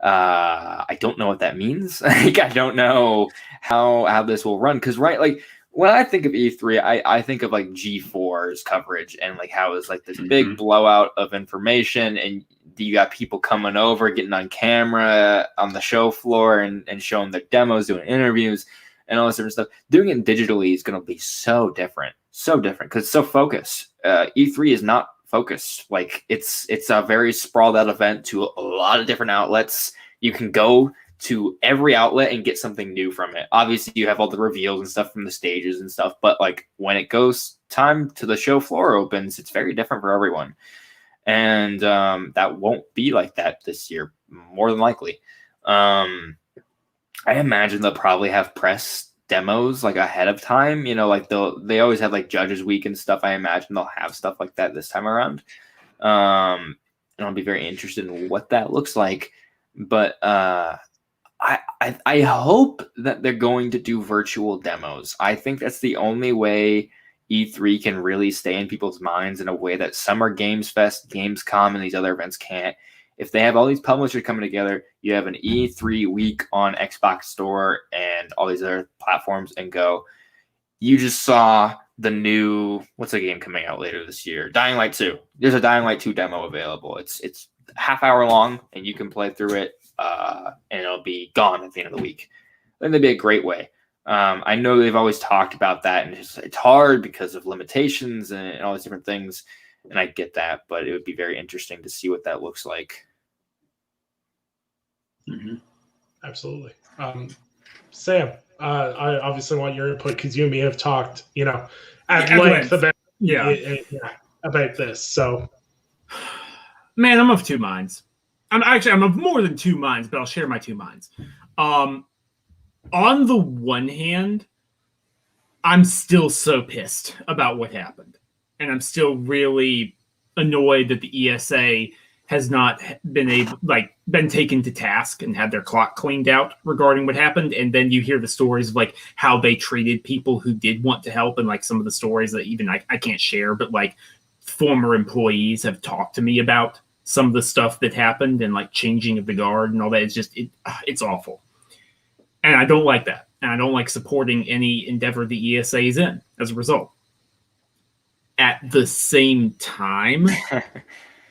I don't know what that means. Like, I don't know how this will run. Because, right, like, when I think of E3, I think of, like, G4's coverage and, like, how it's, like, this big blowout of information, and you got people coming over, getting on camera on the show floor and showing their demos, doing interviews, and all this different stuff. Doing it digitally is going to be so different because it's so focused. E3 is not focused. Like, it's a very sprawled out event to a lot of different outlets. You can go to every outlet and get something new from it. Obviously, you have all the reveals and stuff from the stages and stuff, but like when it goes time to the show floor opens, it's very different for everyone. And that won't be like that this year, more than likely. I imagine they'll probably have press demos like ahead of time. Like they always have like Judges Week and stuff. I imagine they'll have stuff like that this time around. And I'll be very interested in what that looks like. But I hope that they're going to do virtual demos. I think that's the only way E3 can really stay in people's minds in a way that Summer Games Fest, Gamescom, and these other events can't. If they have all these publishers coming together, you have an E3 week on Xbox Store and all these other platforms and go, you just saw the new, what's the game coming out later this year? Dying Light 2. There's a Dying Light 2 demo available. It's half hour long and you can play through it and it'll be gone at the end of the week. I think that'd be a great way. I know they've always talked about that, and it's hard because of limitations and all these different things, and I get that, but it would be very interesting to see what that looks like. Mm-hmm. Absolutely. Sam, I obviously want your input because you and me have talked, at length about this. So, man, I'm of two minds. I'm of more than two minds, but I'll share my two minds. On the one hand, I'm still so pissed about what happened. And I'm still really annoyed that the ESA has not been taken to task and had their clock cleaned out regarding what happened. And then you hear the stories of like how they treated people who did want to help, and like some of the stories that even I can't share, but like former employees have talked to me about some of the stuff that happened and like changing of the guard and all that. It's just it's awful. And I don't like that. And I don't like supporting any endeavor the ESA is in as a result. At the same time,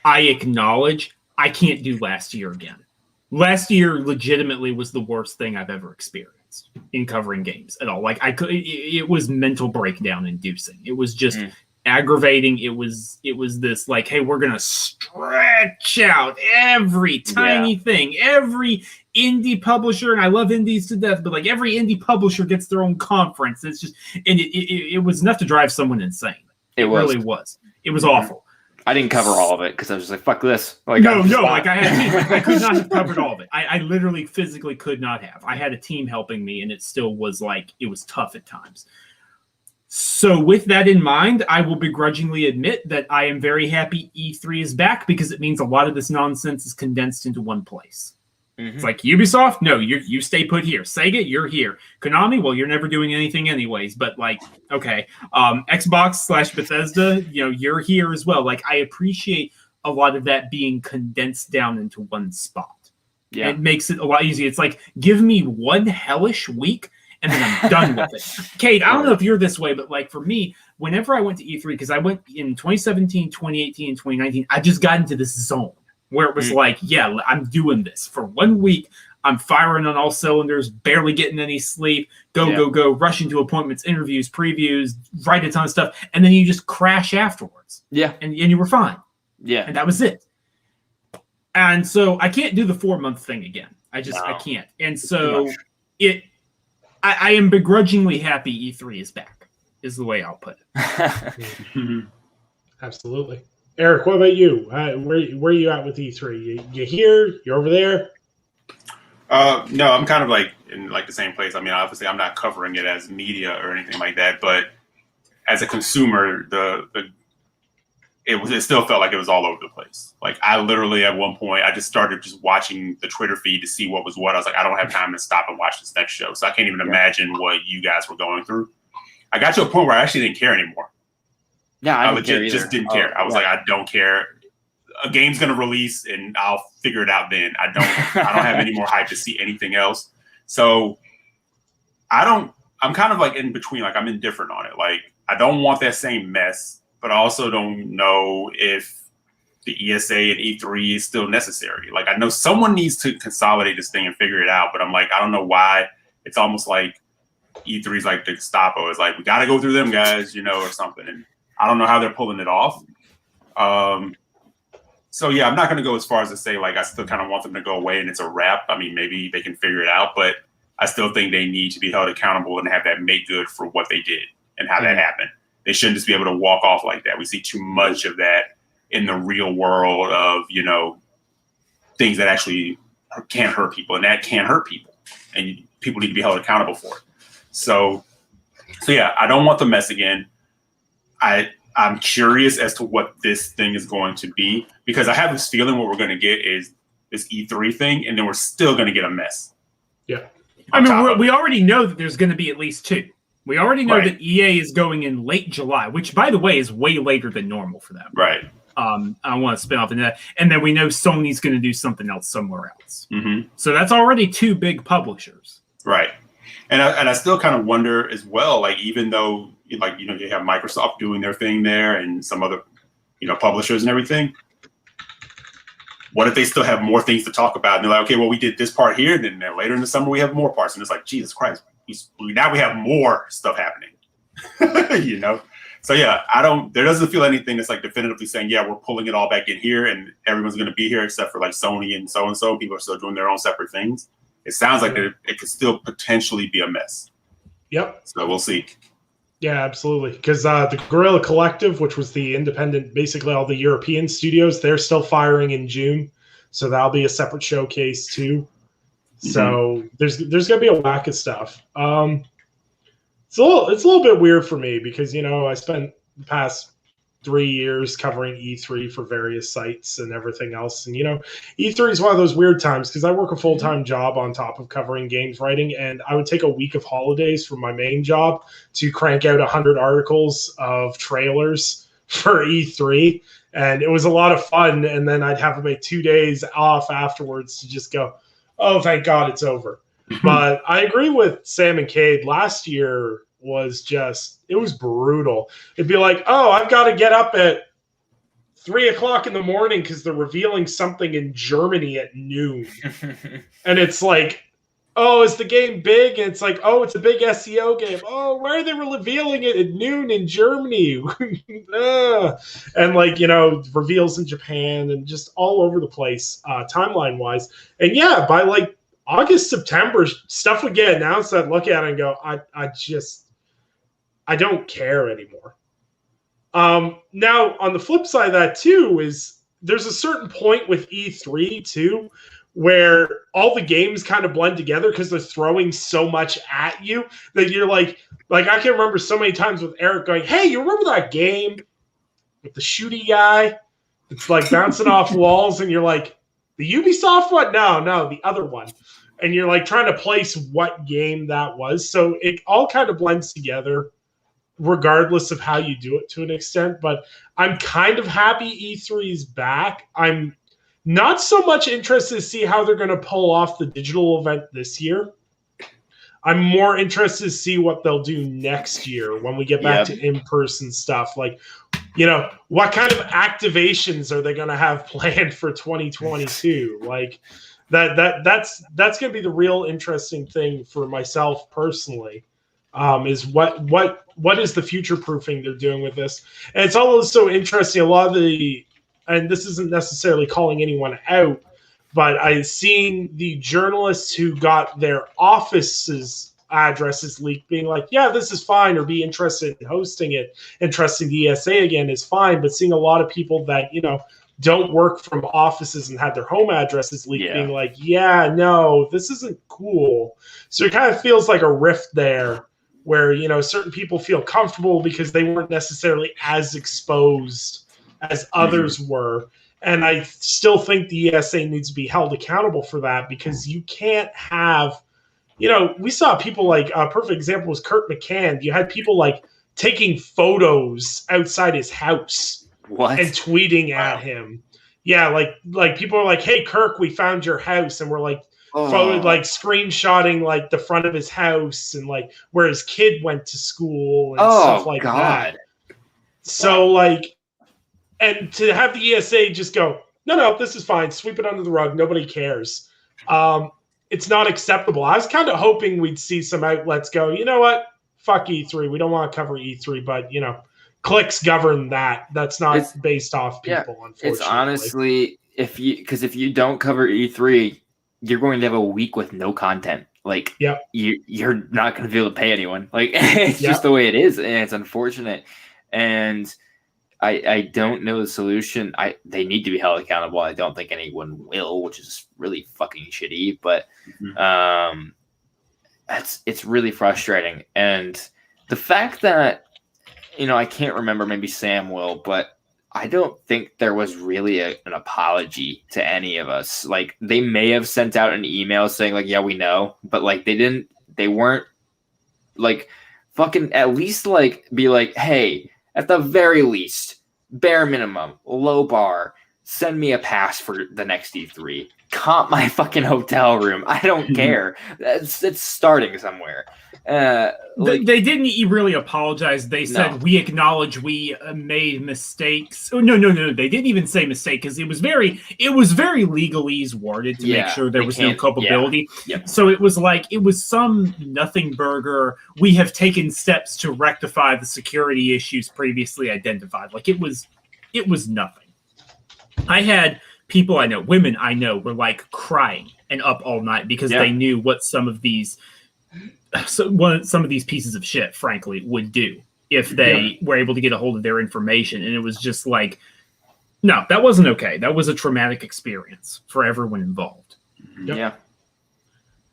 I acknowledge I can't do last year again. Last year legitimately was the worst thing I've ever experienced in covering games at all. Like it was mental breakdown inducing. It was just aggravating. It was this like, hey, we're going to stretch out every tiny thing, every indie publisher, and I love indies to death, but like every indie publisher gets their own conference. It's just, and it was enough to drive someone insane. It really was. It was awful. I didn't cover all of it because I was just like, fuck this. Like, I could not have covered all of it. I literally physically could not have. I had a team helping me, and it still was like, it was tough at times. So with that in mind, I will begrudgingly admit that I am very happy E3 is back because it means a lot of this nonsense is condensed into one place. It's like Ubisoft, no, you stay put here. Sega, you're here. Konami, well, you're never doing anything anyways. But like, okay, Xbox/Bethesda, you're here as well. Like, I appreciate a lot of that being condensed down into one spot. Yeah, it makes it a lot easier. It's like, give me one hellish week, and then I'm done with it. Cade, I don't know if you're this way, but like for me, whenever I went to E3, because I went in 2017, 2018, and 2019, I just got into this zone where it was like, yeah, I'm doing this for 1 week. I'm firing on all cylinders, barely getting any sleep, go, rushing to appointments, interviews, previews, write a ton of stuff, and then you just crash afterwards. Yeah. And you were fine. Yeah. And that was it. And so I can't do the 4-month thing again. I can't. And so I am begrudgingly happy E3 is back, is the way I'll put it. Absolutely. Eric, what about you? Where are you at with E3? You here? You over there? No, I'm kind of like in like the same place. I mean, obviously, I'm not covering it as media or anything like that, but as a consumer, it still felt like it was all over the place. Like I literally at one point, I just started just watching the Twitter feed to see what was what. I was like, I don't have time to stop and watch this next show, so I can't even imagine what you guys were going through. I got to a point where I actually didn't care anymore. Yeah, I legit just didn't care. I was like, I don't care. A game's gonna release, and I'll figure it out then. I don't have any more hype to see anything else. So I'm kind of like in between. Like I'm indifferent on it. Like I don't want that same mess, but I also don't know if the ESA and E3 is still necessary. Like I know someone needs to consolidate this thing and figure it out, but I'm like, I don't know why. It's almost like E3 is like the Gestapo. It's like we got to go through them guys, or something. And I don't know how they're pulling it off. So yeah, I'm not going to go as far as to say like I still kind of want them to go away and it's a wrap. I mean, maybe they can figure it out, but I still think they need to be held accountable and have that make good for what they did and how that happened. They shouldn't just be able to walk off like that. We see too much of that in the real world of, things that actually can hurt people, and that can hurt people, and people need to be held accountable for it. So yeah, I don't want the mess again. I'm curious as to what this thing is going to be, because I have this feeling what we're going to get is this E3 thing, and then we're still going to get a mess. Yeah. I mean, we already know that there's going to be at least 2. We already know that EA is going in late July, which, by the way, is way later than normal for them. Right. I want to spin off into that. And then we know Sony's going to do something else somewhere else. Mm-hmm. So that's already 2 big publishers. Right. And I still kind of wonder as well, like, even though, like, you have Microsoft doing their thing there and some other, publishers and everything, what if they still have more things to talk about? And they're like, okay, well, we did this part here, and then later in the summer we have more parts. And it's like, Jesus Christ, now we have more stuff happening, So yeah, there doesn't feel anything that's like definitively saying, yeah, we're pulling it all back in here and everyone's going to be here except for like Sony and so. People are still doing their own separate things. It sounds like it could still potentially be a mess. Yep. So we'll see. Yeah, absolutely. Because the Guerrilla Collective, which was the independent, basically all the European studios, they're still firing in June. So that'll be a separate showcase too. So there's going to be a whack of stuff. It's a little bit weird for me because, I spent the past 3 years covering E3 for various sites and everything else. And, E3 is one of those weird times because I work a full-time job on top of covering games writing, and I would take a week of holidays from my main job to crank out 100 articles of trailers for E3. And it was a lot of fun. And then I'd have about 2 days off afterwards to just go, oh, thank God it's over. But I agree with Sam and Cade. Last year it was brutal. It'd be like, oh, I've got to get up at 3:00 in the morning because they're revealing something in Germany at noon. And it's like, oh, is the game big? And it's like, oh, it's a big SEO game. Oh, why are they revealing it at noon in Germany? And like, reveals in Japan and just all over the place timeline wise. And yeah, by like August, September, stuff would get announced. I'd look at it and go, I don't care anymore. Now, on the flip side of that, too, is there's a certain point with E3, too, where all the games kind of blend together because they're throwing so much at you that you're like I can remember so many times with Eric going, hey, you remember that game with the shooty guy? It's like bouncing off walls, and you're like, The Ubisoft one? No, the other one. And you're like trying to place what game that was. So it all kind of blends together regardless of how you do it to an extent. But I'm kind of happy E3 is back. I'm not so much interested to see how they're going to pull off the digital event this year. I'm more interested to see what they'll do next year when we get back to in-person stuff. Like, you know, what kind of activations are they going to have planned for 2022? Like, that's going to be the real interesting thing for myself personally. Is what is the future proofing they're doing with this? And it's also interesting. A lot of and this isn't necessarily calling anyone out, but I've seen the journalists who got their offices addresses leaked being like, yeah, this is fine, or be interested in hosting it, and trusting the ESA again is fine. But seeing a lot of people that, you know, don't work from offices and have their home addresses leaked being like, yeah, no, this isn't cool. So it kind of feels like a rift there where, you know, certain people feel comfortable because they weren't necessarily as exposed as others were. And I still think the ESA needs to be held accountable for that, because you can't have, you know, we saw people like, a perfect example was Kurt McCann. You had people like taking photos outside his house and tweeting at him. Yeah, like people are like, hey, Kirk, we found your house. And we're like, like screenshotting like the front of his house and like where his kid went to school and stuff like that. So like, and to have the ESA just go, no, this is fine, sweep it under the rug, nobody cares. It's not acceptable. I was kind of hoping we'd see some outlets go, you know what, fuck E3, we don't want to cover E3, but you know, clicks govern that. That's not based off people, unfortunately. It's honestly, if you don't cover E3, you're going to have a week with no content. Like, you're not going to be able to pay anyone. Like, it's just the way it is, and it's unfortunate. And I don't know the solution. They need to be held accountable. I don't think anyone will, which is really fucking shitty. But it's really frustrating. And the fact that, you know, I can't remember, maybe Sam will, but I don't think there was really an apology to any of us. Like, they may have sent out an email saying like, yeah, we know, but like they weren't like fucking at least like be like, hey, at the very least, bare minimum, low bar, send me a pass for the next E3. Comp my fucking hotel room. I don't care. It's starting somewhere. They didn't really apologize. They said, we acknowledge we made mistakes. Oh, no. They didn't even say mistake, because it was very legalese worded to make sure there was no culpability. Yeah. So it was like, it was some nothing burger. We have taken steps to rectify the security issues previously identified. Like, it was nothing. I had people I know, women I know, were like crying and up all night because they knew what some of these pieces of shit, frankly, would do if they were able to get a hold of their information. And it was just like, no, that wasn't okay. That was a traumatic experience for everyone involved. Yeah.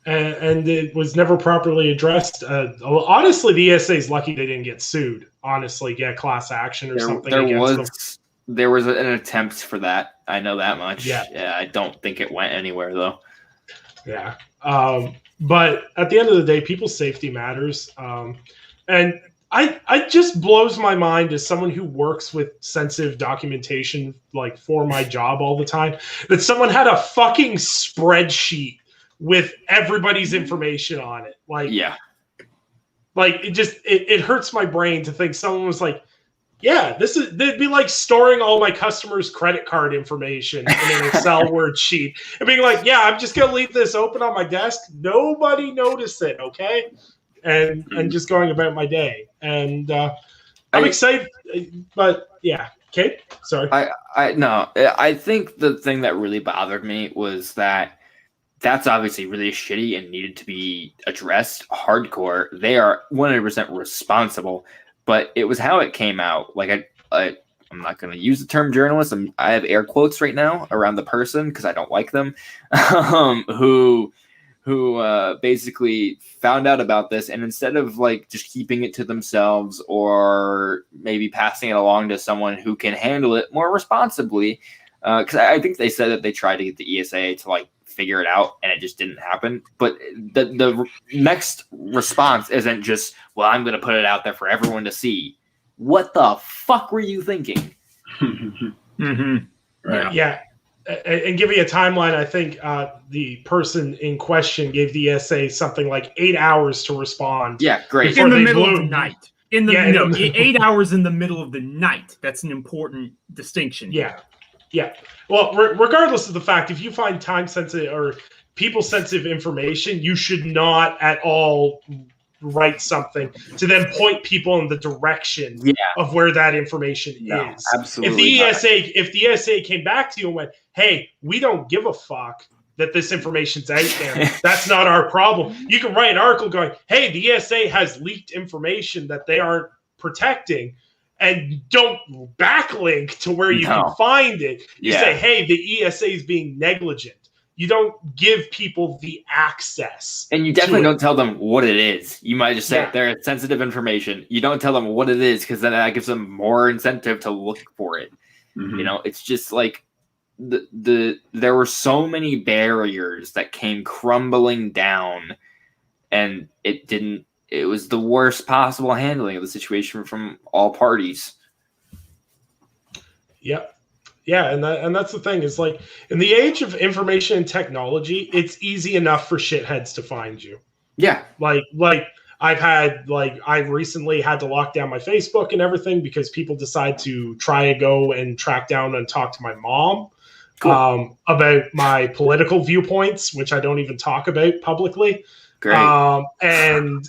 And it was never properly addressed. Honestly, the ESA is lucky they didn't get sued. Honestly, get class action or something against them. There was an attempt for that. I know that much. Yeah. I don't think it went anywhere, though. Yeah. But at the end of the day, people's safety matters. And I just blows my mind as someone who works with sensitive documentation, like for my job all the time, that someone had a fucking spreadsheet with everybody's information on it. Like it hurts my brain to think someone was like, yeah, they'd be like storing all my customers' credit card information in an Excel word sheet and being like, yeah, I'm just going to leave this open on my desk. Nobody noticed it, okay? And just going about my day. And I'm excited, but yeah. Cade? Sorry. I think the thing that really bothered me was that's obviously really shitty and needed to be addressed hardcore. They are 100% responsible. But it was how it came out. Like, I'm not going to use the term journalist. I have air quotes right now around the person because I don't like them, who basically found out about this, and instead of like just keeping it to themselves or maybe passing it along to someone who can handle it more responsibly, Because I think they said that they tried to get the ESA to like figure it out, and it just didn't happen. But the next response isn't just, well, I'm going to put it out there for everyone to see. What the fuck were you thinking? Mm-hmm. Right. Yeah. And giving a timeline, I think the person in question gave the ESA something like 8 hours to respond. Yeah, great. In the they middle blew- of the night. 8 hours in the middle of the night. That's an important distinction. Yeah. Yeah. Well, regardless of the fact, if you find time sensitive or people sensitive information, you should not at all write something to then point people in the direction of where that information is. Absolutely. If the ESA came back to you and went, "Hey, we don't give a fuck that this information's out there. That's not our problem." You can write an article going, "Hey, the ESA has leaked information that they aren't protecting," and don't backlink to where you can find it. You say, "Hey, the ESA is being negligent." You don't give people the access. And you definitely don't tell them what it is. You might just say they're sensitive information. You don't tell them what it is, because then that gives them more incentive to look for it. Mm-hmm. You know, it's just like there were so many barriers that came crumbling down, and it was the worst possible handling of the situation from all parties. Yep. Yeah, and that's the thing, is like, in the age of information and technology, it's easy enough for shitheads to find you. Yeah. Like I recently had to lock down my Facebook and everything because people decide to try and go and track down and talk to my mom about my political viewpoints, which I don't even talk about publicly. Great. And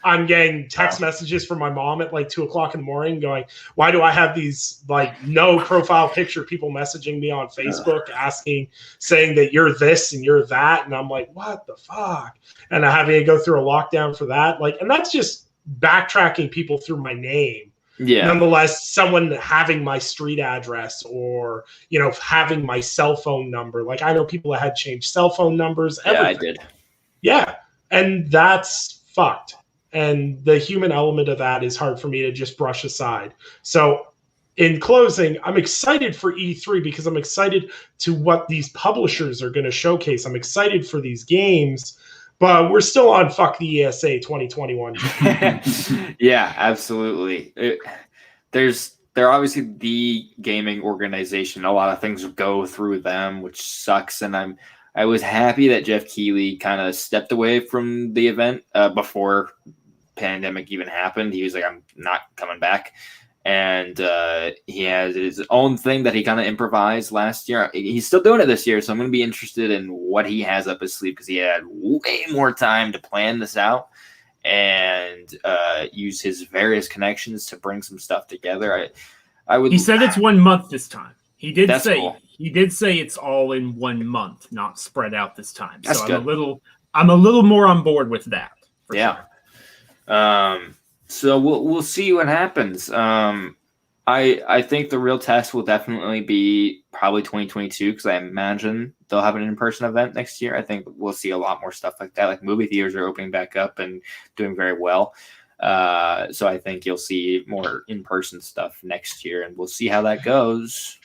I'm getting text messages from my mom at like 2:00 in the morning going, "Why do I have these like no profile picture people messaging me on Facebook saying that you're this and you're that?" And I'm like, "What the fuck?" And I'm having to go through a lockdown for that. Like, and that's just backtracking people through my name. Yeah. Nonetheless, someone having my street address or, having my cell phone number. Like, I know people that had changed cell phone numbers. Everything. Yeah, I did. Yeah. And that's fucked. And the human element of that is hard for me to just brush aside. So in closing, I'm excited for E3 because I'm excited to what these publishers are going to showcase. I'm excited for these games, but we're still on fuck the ESA 2021. Yeah, absolutely. They're obviously the gaming organization. A lot of things go through them, which sucks. And I was happy that Jeff Keighley kind of stepped away from the event before pandemic even happened. He was like, "I'm not coming back." And he has his own thing that he kind of improvised last year. He's still doing it this year, so I'm going to be interested in what he has up his sleeve, because he had way more time to plan this out and use his various connections to bring some stuff together. He said it's 1 month this time. He did cool. He did say it's all in 1 month, not spread out this time. That's so good. I'm a little more on board with that. Yeah. Sure. So we'll see what happens. I think the real test will definitely be probably 2022, because I imagine they'll have an in-person event next year. I think we'll see a lot more stuff like that. Like, movie theaters are opening back up and doing very well. So I think you'll see more in-person stuff next year, and we'll see how that goes.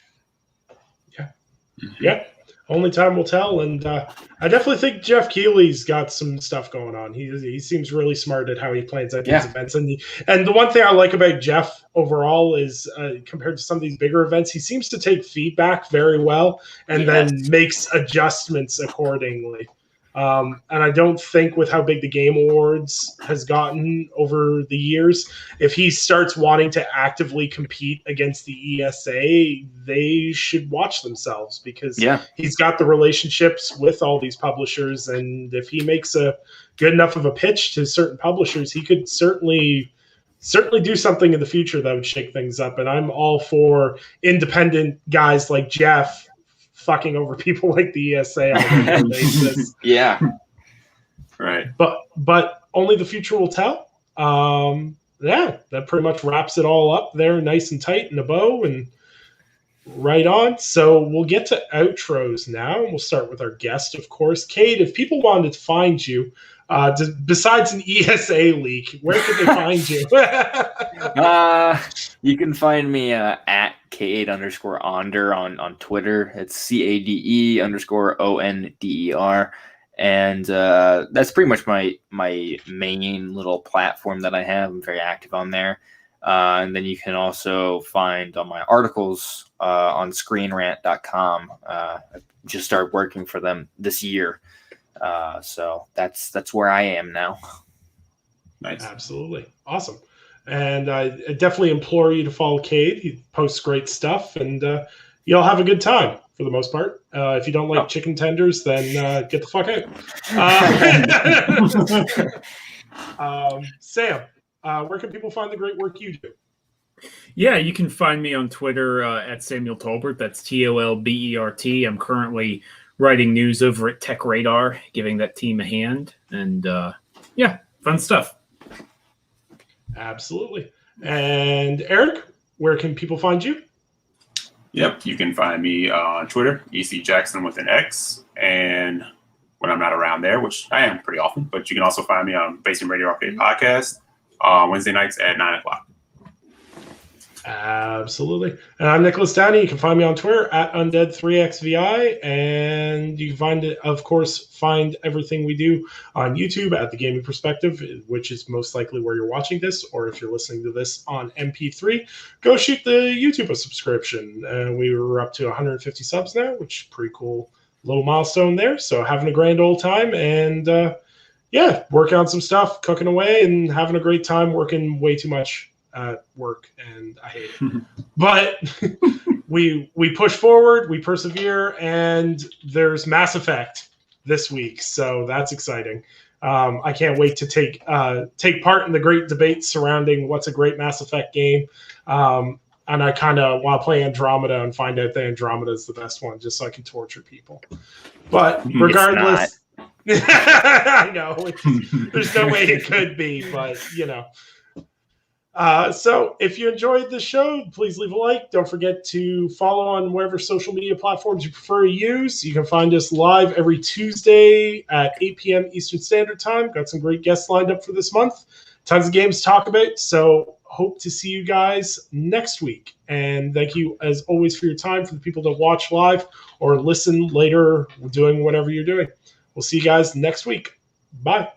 Yeah. Only time will tell, and I definitely think Jeff Keighley's got some stuff going on. He seems really smart at how he plans out these events, and the one thing I like about Jeff overall is compared to some of these bigger events, he seems to take feedback very well and then makes adjustments accordingly. And I don't think, with how big the Game Awards has gotten over the years, if he starts wanting to actively compete against the ESA, they should watch themselves, because he's got the relationships with all these publishers. And if he makes a good enough of a pitch to certain publishers, he could certainly do something in the future that would shake things up. And I'm all for independent guys like Jeff fucking over people like the ESA on a regular basis. Yeah. Right. But only the future will tell. That pretty much wraps it all up there, nice and tight in a bow and right on. So we'll get to outros now, and we'll start with our guest, of course. Cade, if people wanted to find you, besides an ESA leak, where could they find you? You can find me at Cade_Onder on Twitter. It's CADE_ONDER. And that's pretty much my main little platform that I have. I'm very active on there. And then you can also find all my articles on screenrant.com. I just started working for them this year. So that's where I am now. Nice. Absolutely. Awesome. And I definitely implore you to follow Cade. He posts great stuff, and you'll have a good time for the most part. If you don't like chicken tenders, then get the fuck out. Sam, where can people find the great work you do? Yeah, you can find me on Twitter at Samuel Tolbert. That's TOLBERT. I'm currently writing news over at Tech Radar, giving that team a hand. And yeah, fun stuff. Absolutely. And Eric, where can people find you? Yep, you can find me on Twitter, EC Jackson with an X. And when I'm not around there, which I am pretty often, but you can also find me on Basement Radio Arcade Podcast Wednesday nights at 9:00. Absolutely. And I'm Nicholas Downey. You can find me on Twitter at Undead3XVI. And you can find everything we do on YouTube at The Gaming Perspective, which is most likely where you're watching this. Or if you're listening to this on MP3, go shoot the YouTube a subscription. We were up to 150 subs now, which is pretty cool little milestone there. So having a grand old time and yeah, working on some stuff, cooking away and having a great time, working way too much at work, and I hate it. But we push forward, we persevere, and there's Mass Effect this week, so that's exciting. I can't wait to take part in the great debate surrounding what's a great Mass Effect game. And I kind of want to play Andromeda and find out that Andromeda is the best one, just so I can torture people. But regardless, I know there's no way it could be, but you know. So if you enjoyed the show, please leave a like. Don't forget to follow on whatever social media platforms you prefer to use. You can find us live every Tuesday at 8 p.m. Eastern Standard Time. Got some great guests lined up for this month. Tons of games to talk about. So hope to see you guys next week. And thank you, as always, for your time, for the people that watch live or listen later, doing whatever you're doing. We'll see you guys next week. Bye.